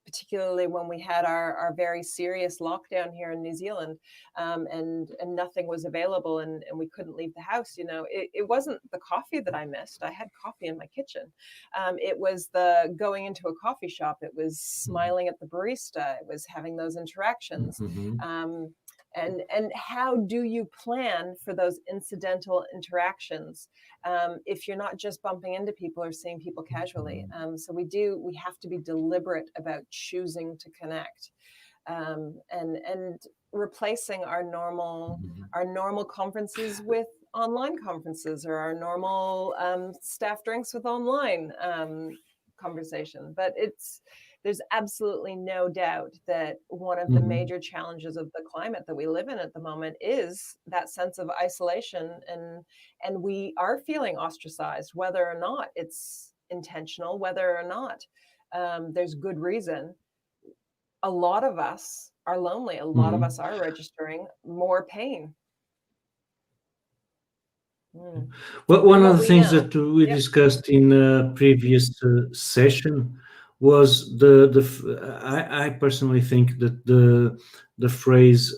particularly when we had our very serious lockdown here in New Zealand, and nothing was available and we couldn't leave the house, it wasn't the coffee that I missed. I had coffee in my kitchen. It was the going into a coffee shop. It was smiling at the barista. It was having those interactions. And how do you plan for those incidental interactions if you're not just bumping into people or seeing people casually? So we have to be deliberate about choosing to connect, and replacing our normal conferences with online conferences, or our normal staff drinks with online conversation. But there's absolutely no doubt that one of the major challenges of the climate that we live in at the moment is that sense of isolation, and we are feeling ostracized, whether or not it's intentional, whether or not there's good reason. A lot of us are lonely. A lot of us are registering more pain. Well, one of the things that we discussed in a previous session was I personally think that the phrase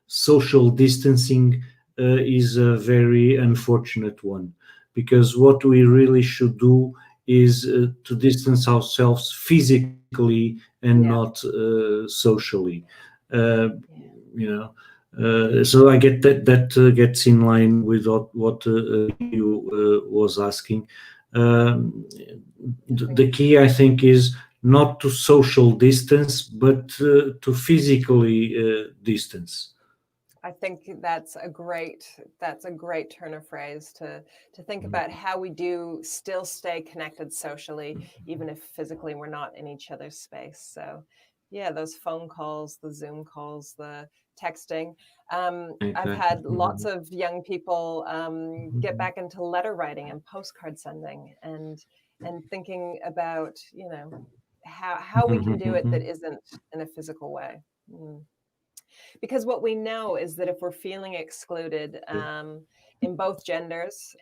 social distancing is a very unfortunate one, because what we really should do is to distance ourselves physically and not socially. So I get that gets in line with what you was asking. The key, I think, is not to social distance, but to physically distance. I think that's a great turn of phrase to think about how we do still stay connected socially, even if physically we're not in each other's space. So yeah, those phone calls, the Zoom calls, the texting. I've had lots of young people get back into letter writing and postcard sending, and thinking about, how we can do it that isn't in a physical way. Because what we know is that if we're feeling excluded in both genders,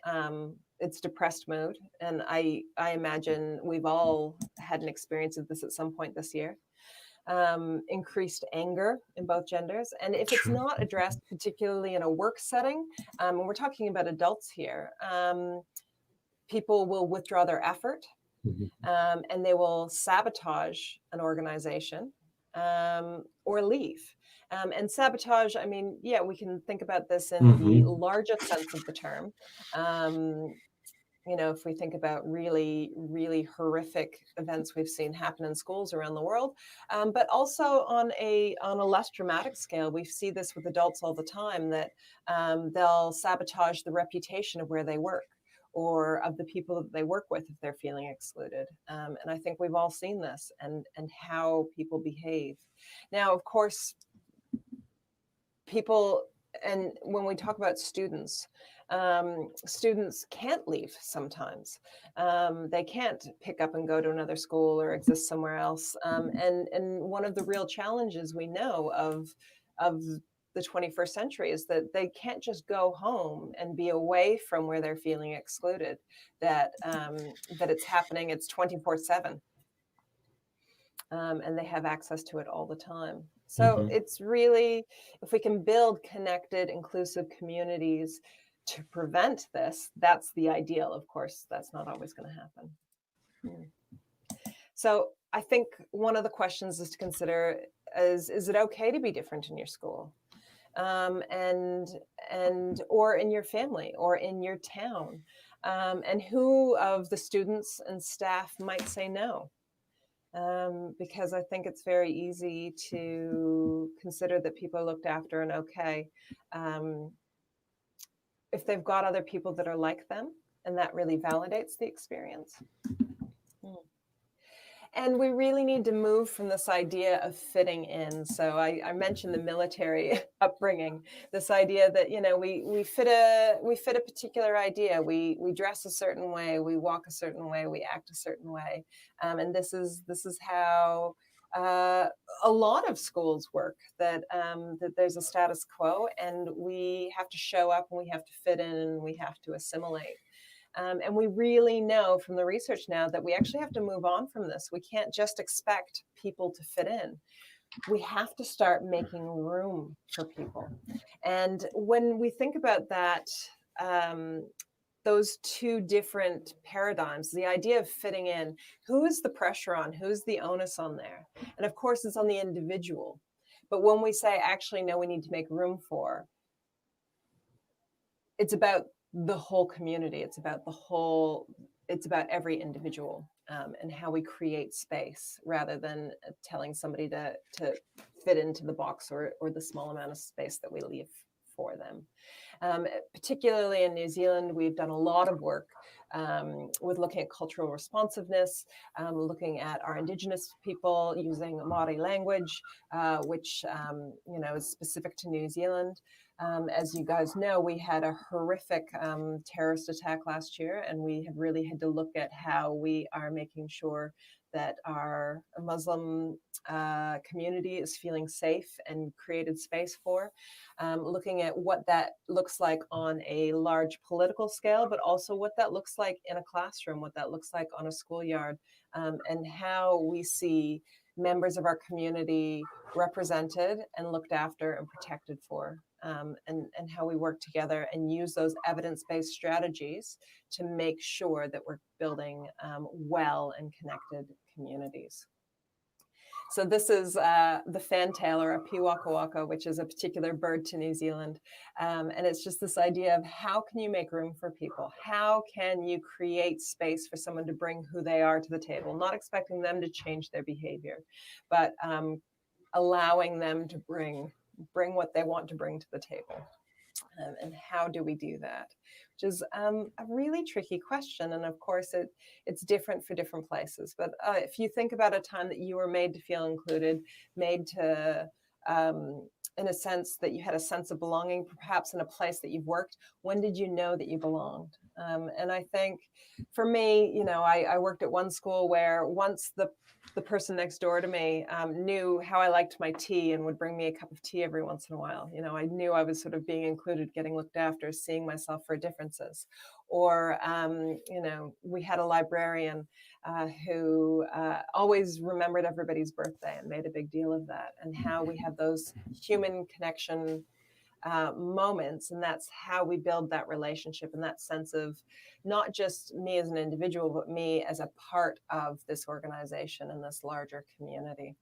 it's depressed mood. And I imagine we've all had an experience of this at some point this year. Increased anger in both genders. And if it's not addressed, particularly in a work setting, and we're talking about adults here, people will withdraw their effort, and they will sabotage an organization or leave. And sabotage, we can think about this in the largest sense of the term. If we think about really, really horrific events we've seen happen in schools around the world, but also on a less dramatic scale, we see this with adults all the time, that they'll sabotage the reputation of where they work, or of the people that they work with if they're feeling excluded. And I think we've all seen this, and how people behave. Now, of course, people, and when we talk about students can't leave sometimes. They can't pick up and go to another school or exist somewhere else. And one of the real challenges we know of the 21st century is that they can't just go home and be away from where they're feeling excluded, that it's happening, it's 24/7. And they have access to it all the time. So it's really, if we can build connected, inclusive communities to prevent this, that's the ideal. Of course, that's not always going to happen. So I think one of the questions is to consider is it okay to be different in your school? And or in your family, or in your town? And who of the students and staff might say no? Because I think it's very easy to consider that people are looked after and okay if they've got other people that are like them, and that really validates the experience. And we really need to move from this idea of fitting in. So I mentioned the military upbringing, this idea that, you know, we fit a particular idea. We dress a certain way, we walk a certain way, we act a certain way. And this is how a lot of schools work, that there's a status quo, and we have to show up, and we have to fit in, and we have to assimilate. And we really know from the research now that we actually have to move on from this. We can't just expect people to fit in. We have to start making room for people. And when we think about that, those two different paradigms, the idea of fitting in, who is the pressure on? Who's the onus on there? And of course, it's on the individual. But when we say, actually, no, we need to make room for, it's about the whole community. It's about every individual, and how we create space, rather than telling somebody to fit into the box or the small amount of space that we leave for them. Particularly in New Zealand, we've done a lot of work with looking at cultural responsiveness, looking at our Indigenous people using Māori language, which is specific to New Zealand. As you guys know, we had a horrific terrorist attack last year, and we have really had to look at how we are making sure that our Muslim community is feeling safe and created space for, looking at what that looks like on a large political scale, but also what that looks like in a classroom, what that looks like on a schoolyard, and how we see members of our community represented and looked after and protected for, and how we work together and use those evidence-based strategies to make sure that we're building well and connected communities. So this is the fantail, or a piwaka waka, which is a particular bird to New Zealand. And it's just this idea of how can you make room for people? How can you create space for someone to bring who they are to the table? Not expecting them to change their behavior, but allowing them to bring what they want to bring to the table. And how do we do that? Which is a really tricky question. And of course, it's different for different places. But if you think about a time that you were made to feel included, made to, in a sense, that you had a sense of belonging, perhaps in a place that you've worked, when did you know that you belonged? And I think for me, I worked at one school where once the person next door to me knew how I liked my tea and would bring me a cup of tea every once in a while. I knew I was sort of being included, getting looked after, seeing myself for differences. Or, we had a librarian who always remembered everybody's birthday and made a big deal of that, and how we have those human connection moments, and that's how we build that relationship and that sense of not just me as an individual, but me as a part of this organization and this larger community.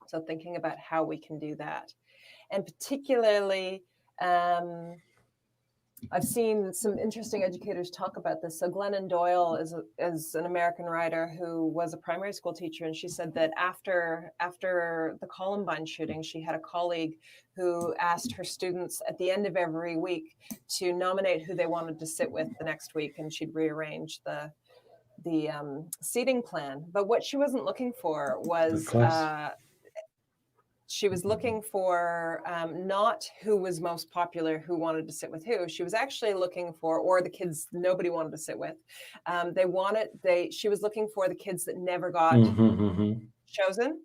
So thinking about how we can do that, and particularly I've seen some interesting educators talk about this. So Glennon Doyle is an American writer who was a primary school teacher, and she said that after the Columbine shooting, she had a colleague who asked her students at the end of every week to nominate who they wanted to sit with the next week, and she'd rearrange the seating plan. But what she wasn't looking for was she was looking for not who was most popular, who wanted to sit with who. She was actually looking for, or the kids nobody wanted to sit with. She was looking for the kids that never got chosen,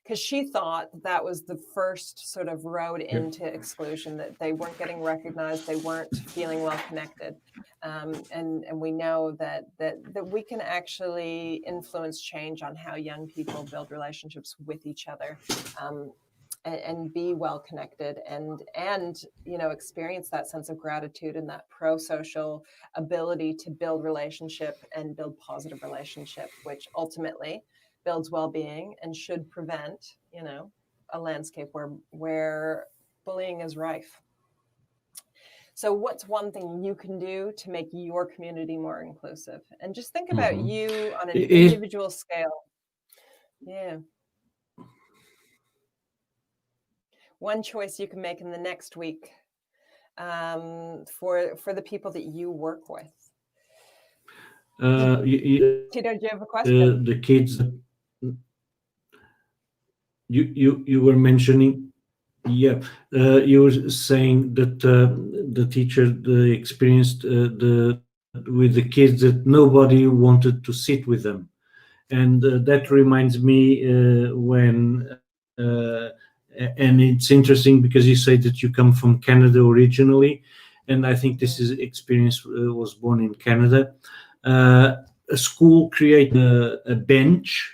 because she thought that was the first sort of road into exclusion, that they weren't getting recognized, they weren't feeling well connected. And we know that we can actually influence change on how young people build relationships with each other. And be well connected and experience that sense of gratitude and that pro-social ability to build relationship and build positive relationship, which ultimately builds well-being and should prevent a landscape where bullying is rife. So what's one thing you can do to make your community more inclusive? And just think about you on an individual scale. Yeah. One choice you can make in the next week for the people that you work with. Tito, do you have a question? The kids. you were mentioning, yeah, you were saying that the teacher experienced with the kids that nobody wanted to sit with them, and that reminds me and it's interesting because you say that you come from Canada originally, and I think this is experience was born in Canada. A school created a bench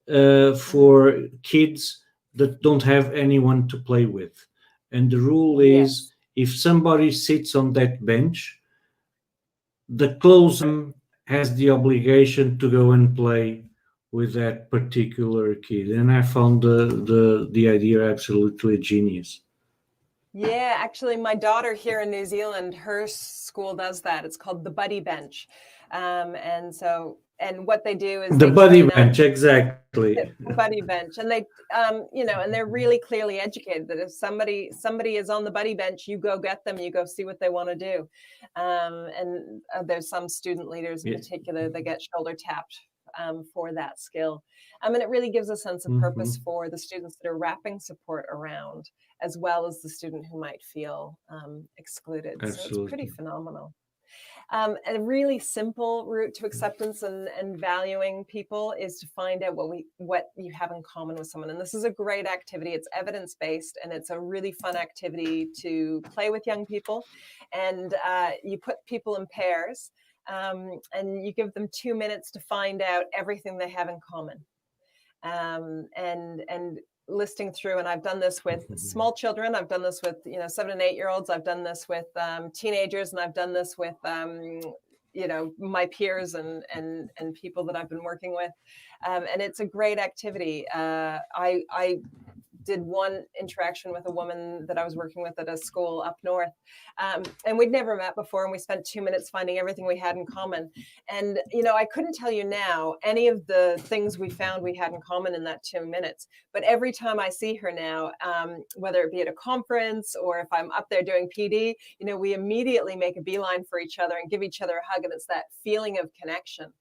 for kids that don't have anyone to play with. And the rule is if somebody sits on that bench, the closest has the obligation to go and play with that particular kid. And I found the idea absolutely genius. Yeah, actually, my daughter here in New Zealand, her school does that. It's called the Buddy Bench. And what they do is The they buddy train up bench, exactly. the Buddy Bench, and they, and they're really clearly educated that if somebody is on the Buddy Bench, you go get them, you go see what they want to do. And there's some student leaders in particular that get shoulder tapped for that skill. And it really gives a sense of purpose for the students that are wrapping support around, as well as the student who might feel excluded. Absolutely. So it's pretty phenomenal. A really simple route to acceptance and valuing people is to find out what you have in common with someone. And this is a great activity. It's evidence-based, and it's a really fun activity to play with young people. And you put people in pairs, and you give them 2 minutes to find out everything they have in common. And listing through, and I've done this with small children, I've done this with 7 and 8 year olds, I've done this with teenagers, and I've done this with my peers and people that I've been working with, and it's a great activity. I did one interaction with a woman that I was working with at a school up north, and we'd never met before, and we spent 2 minutes finding everything we had in common. And I couldn't tell you now any of the things we found we had in common in that 2 minutes, but every time I see her now, whether it be at a conference or if I'm up there doing PD, we immediately make a beeline for each other and give each other a hug, and it's that feeling of connection.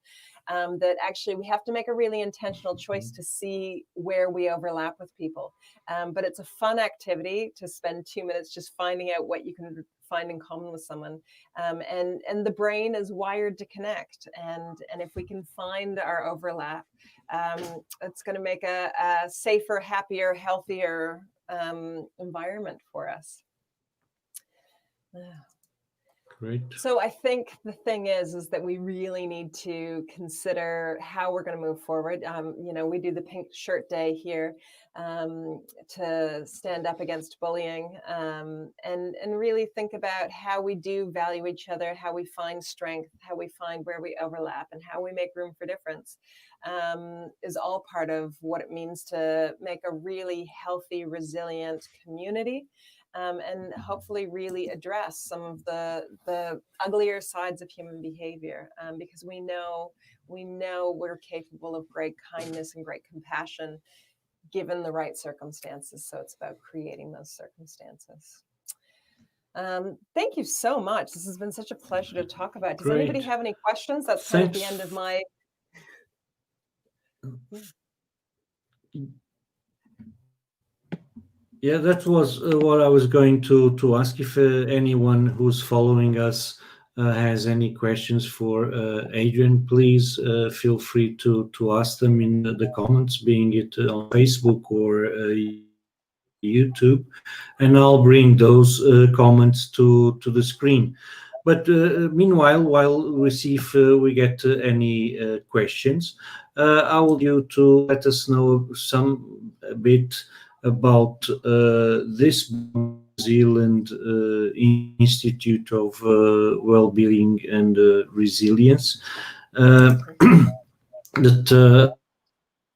That actually we have to make a really intentional choice to see where we overlap with people. But it's a fun activity to spend 2 minutes just finding out what you can find in common with someone. And the brain is wired to connect. And if we can find our overlap, it's going to make a safer, happier, healthier environment for us. Great. So I think the thing is that we really need to consider how we're going to move forward. We do the Pink Shirt Day here to stand up against bullying, and really think about how we do value each other, how we find strength, how we find where we overlap, and how we make room for difference, is all part of what it means to make a really healthy, resilient community. And hopefully really address some of the uglier sides of human behavior, because we know we're capable of great kindness and great compassion given the right circumstances. So it's about creating those circumstances. Thank you so much. This has been such a pleasure to talk about. Does anybody have any questions? That's kind of the end of my... Yeah, that was what I was going to ask. If anyone who's following us has any questions for Adrienne, please feel free to ask them in the comments, being it on Facebook or YouTube, and I'll bring those comments to the screen. But meanwhile, while we see if we get any questions, I will you to let us know a bit about this New Zealand Institute of Wellbeing and Resilience that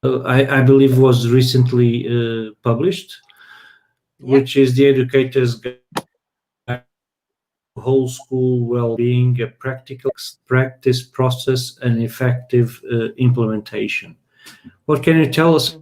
I believe was recently published, which is the Educator's Guide to Whole School Wellbeing, a practical practice, process, and effective implementation. What can you tell us?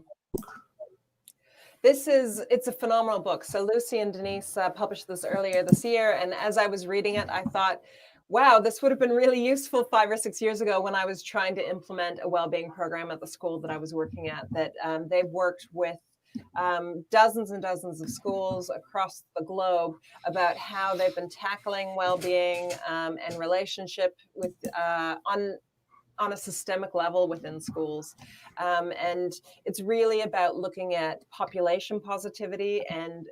It's a phenomenal book. So Lucy and Denise published this earlier this year. And as I was reading it, I thought, wow, this would have been really useful 5 or 6 years ago when I was trying to implement a well-being program at the school that I was working at, that they've worked with dozens and dozens of schools across the globe about how they've been tackling well-being and relationship with on a systemic level within schools. And it's really about looking at population positivity and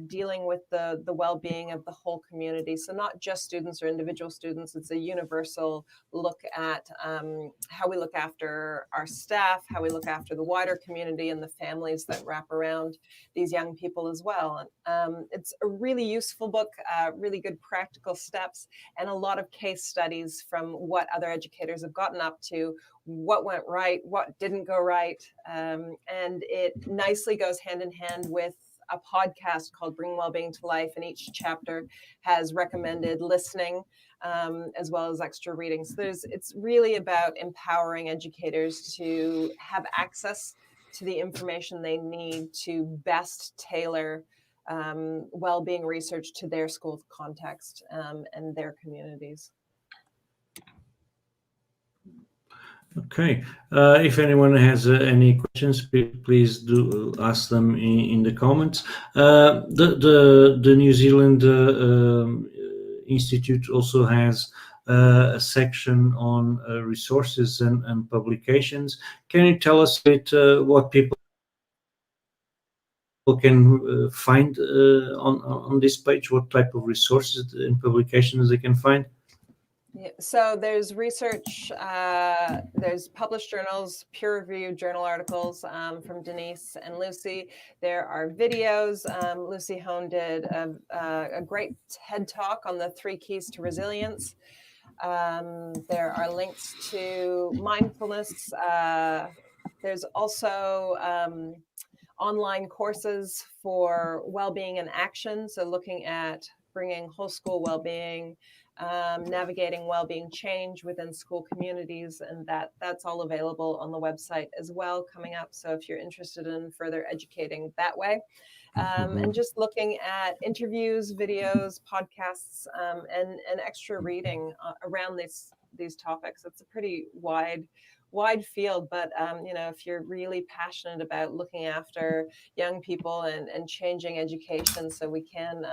dealing with the well-being of the whole community. So not just students or individual students, it's a universal look at how we look after our staff, how we look after the wider community and the families that wrap around these young people as well. It's a really useful book, really good practical steps, and a lot of case studies from what other educators have gotten up to, what went right, what didn't go right. And it nicely goes hand in hand with a podcast called Bring Wellbeing to Life, and each chapter has recommended listening as well as extra reading. So it's really about empowering educators to have access to the information they need to best tailor well-being research to their school context and their communities. Okay. If anyone has any questions, please do ask them in the comments. The New Zealand Institute also has a section on resources and publications. Can you tell us a bit what people can find on this page? What type of resources and publications they can find? Yeah, so there's research, there's published journals, peer-reviewed journal articles from Denise and Lucy. There are videos. Lucy Hone did a great TED Talk on the 3 keys to resilience. There are links to mindfulness. There's also online courses for well-being and action. So looking at bringing whole school well-being, navigating well-being change within school communities, and that's all available on the website as well coming up. So if you're interested in further educating that way, and just looking at interviews, videos, podcasts, and extra reading around these topics. It's a pretty wide field, but if you're really passionate about looking after young people and changing education so we can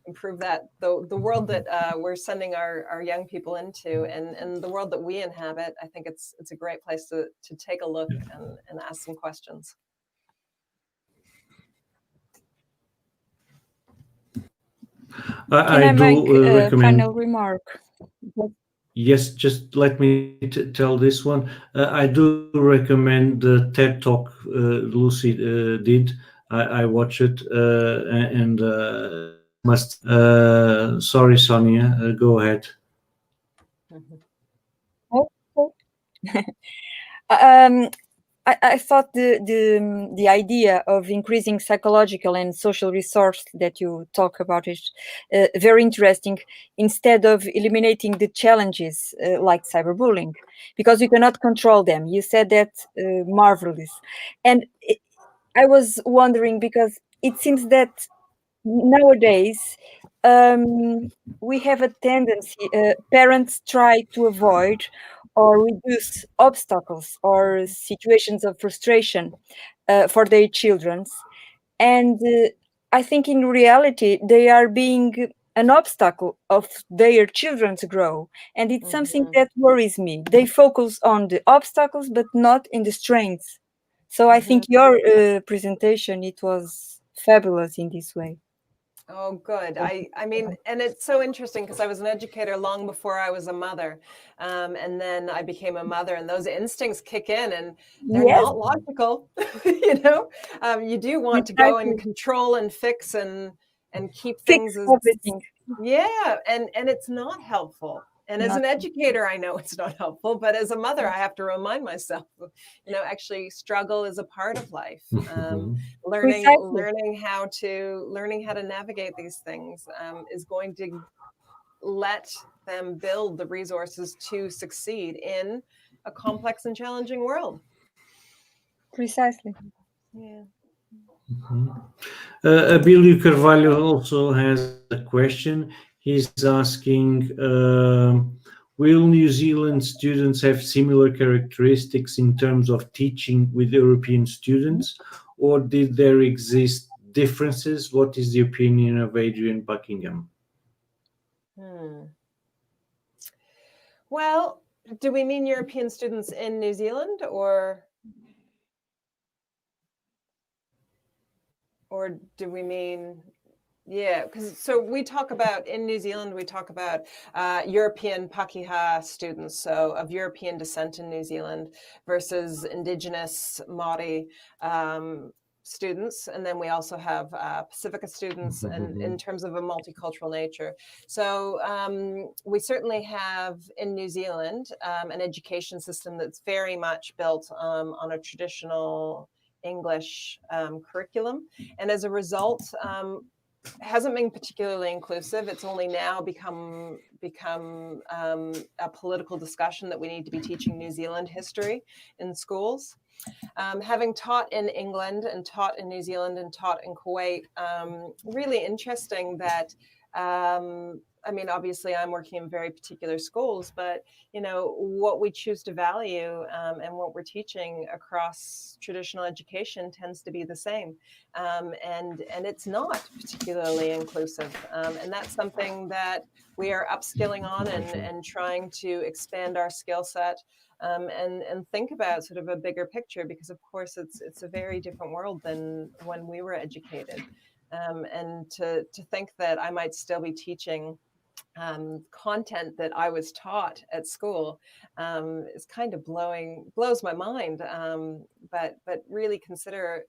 improve the world that we're sending our young people into, and the world that we inhabit, I think it's a great place to take a look and ask some questions. I make a final remark? Yes, just let me tell this one. I do recommend the TED Talk Lucy did. I watched it and must. Sorry, Sonia, go ahead. I thought the idea of increasing psychological and social resource that you talk about is very interesting, instead of eliminating the challenges like cyberbullying, because you cannot control them. You said that marvelous. And I was wondering, because it seems that nowadays we have a tendency, parents try to avoid or reduce obstacles or situations of frustration for their children. And I think in reality, they are being an obstacle of their children's growth. And it's something that worries me. They focus on the obstacles, but not in the strengths. So I think your presentation, it was fabulous in this way. Oh, good. I mean, and it's so interesting because I was an educator long before I was a mother. And then I became a mother, and those instincts kick in, and they're not logical. You do want to go and control and fix and keep things as everything. Yeah. And it's not helpful. And as an educator, I know it's not helpful, but as a mother, I have to remind myself, actually struggle is a part of life. Learning how to navigate these things is going to let them build the resources to succeed in a complex and challenging world. Precisely. Yeah. Abilio Carvalho also has a question. He's asking, will New Zealand students have similar characteristics in terms of teaching with European students, or did there exist differences? What is the opinion of Adrienne Buckingham? Well, do we mean European students in New Zealand, or do we mean, because so we talk about, in New Zealand, we talk about European Pakeha students, so of European descent in New Zealand, versus Indigenous Māori students, and then we also have Pacifica students, and in terms of a multicultural nature. So we certainly have in New Zealand an education system that's very much built on a traditional English curriculum, and as a result hasn't been particularly inclusive. It's only now become a political discussion that we need to be teaching New Zealand history in schools. Having taught in England and taught in New Zealand and taught in Kuwait, really interesting that, I mean, obviously I'm working in very particular schools, but, you know, what we choose to value and what we're teaching across traditional education tends to be the same. And it's not particularly inclusive. And that's something that we are upskilling on and trying to expand our skill set. And think about sort of a bigger picture, because of course it's a very different world than when we were educated. And to think that I might still be teaching content that I was taught at school is kind of blows my mind. But really consider,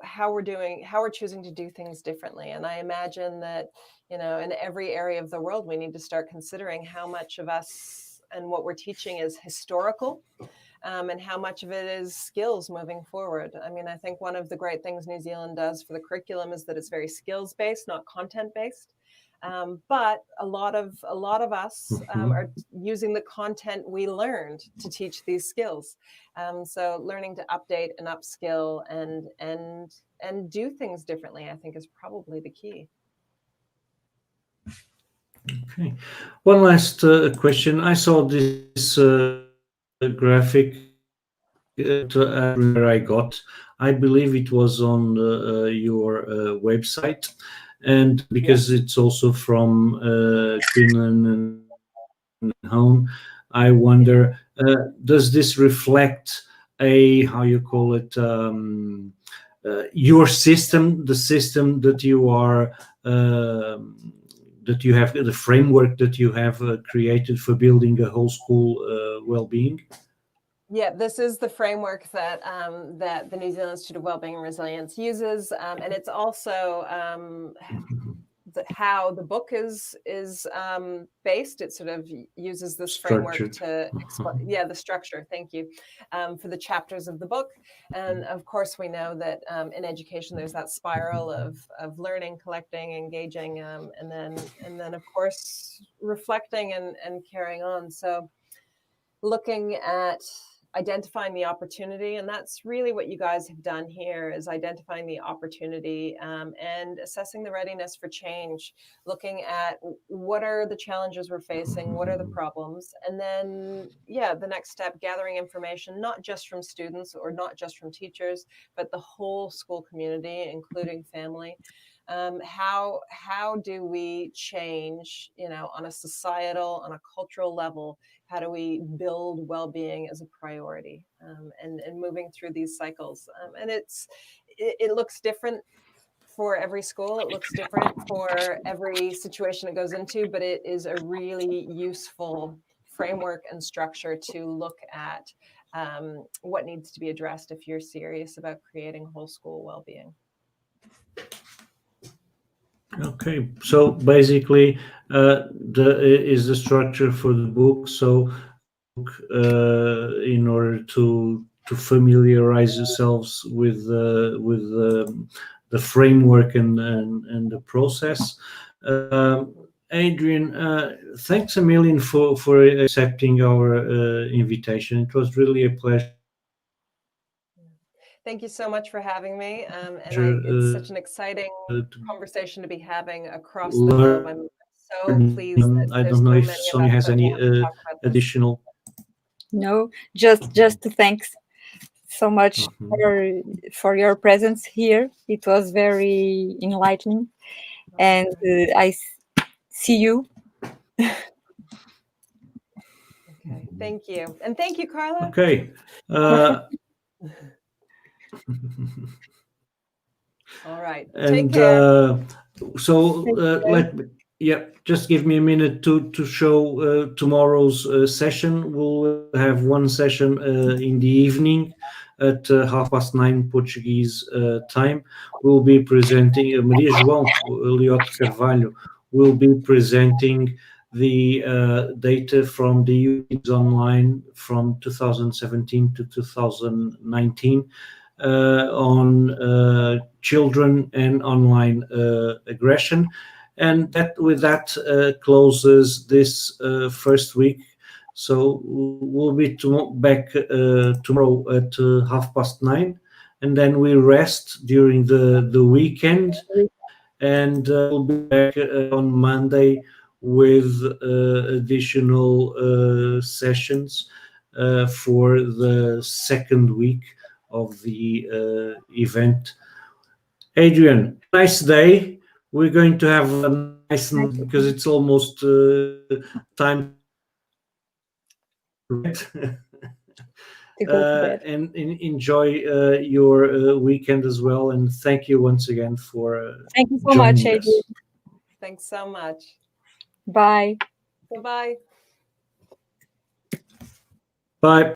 how we're choosing to do things differently. And I imagine that, you know, in every area of the world, we need to start considering how much of us and what we're teaching is historical, and how much of it is skills moving forward. I mean, I think one of the great things New Zealand does for the curriculum is that it's very skills-based, not content-based. But a lot of us are using the content we learned to teach these skills. So learning to update and upskill and do things differently, I think, is probably the key. Okay. One last question. I saw this graphic where I got. I believe it was on your website, and because it's also from Queensland and home, I wonder, does this reflect how you call it, your system, the system that you are that you have, the framework that you have created for building a whole school well-being? Yeah, this is the framework that that the New Zealand Institute of Wellbeing and Resilience uses, and it's also how the book is based. It sort of uses this framework to explain, the structure. Thank you, for the chapters of the book. And of course, we know that in education, there's that spiral of learning, collecting, engaging, and then of course reflecting and carrying on. So looking at identifying the opportunity, and that's really what you guys have done here, is identifying the opportunity and assessing the readiness for change, looking at what are the challenges we're facing, what are the problems, and then the next step, gathering information not just from students or not just from teachers, but the whole school community, including family. How do we change, on a societal, on a cultural level? How do we build well-being as a priority, and moving through these cycles? And it looks different for every school. It looks different for every situation it goes into, but it is a really useful framework and structure to look at what needs to be addressed if you're serious about creating whole school well-being. Okay, so basically, is the structure for the book. So, in order to familiarize yourselves with the framework and the process. Adrienne, thanks a million for accepting our invitation. It was really a pleasure. Thank you so much for having me. It's such an exciting conversation to be having across the globe. I'm so pleased that I don't know if Sonia has any additional. No, just thanks. so much for your presence here. It was very enlightening, and I see you. Okay, thank you, and thank you, Carla. Okay. All right. And Take care. let me, just give me a minute to show tomorrow's session. We'll have one session in the evening at 9:30 Portuguese time. We'll be presenting Maria João Liotte Carvalho will be presenting the data from the UNIDS online from 2017 to 2019 on children and online aggression. And with that closes this first week. So we'll be back tomorrow at 9:30, and then we rest during the weekend, and we'll be back on Monday with additional sessions for the second week of the event. Adrienne, nice day. We're going to have a nice, because it's almost time. And enjoy your weekend as well. And thank you once again for thank you so much, Adrienne. Thanks so much. Bye. Bye-bye. Bye.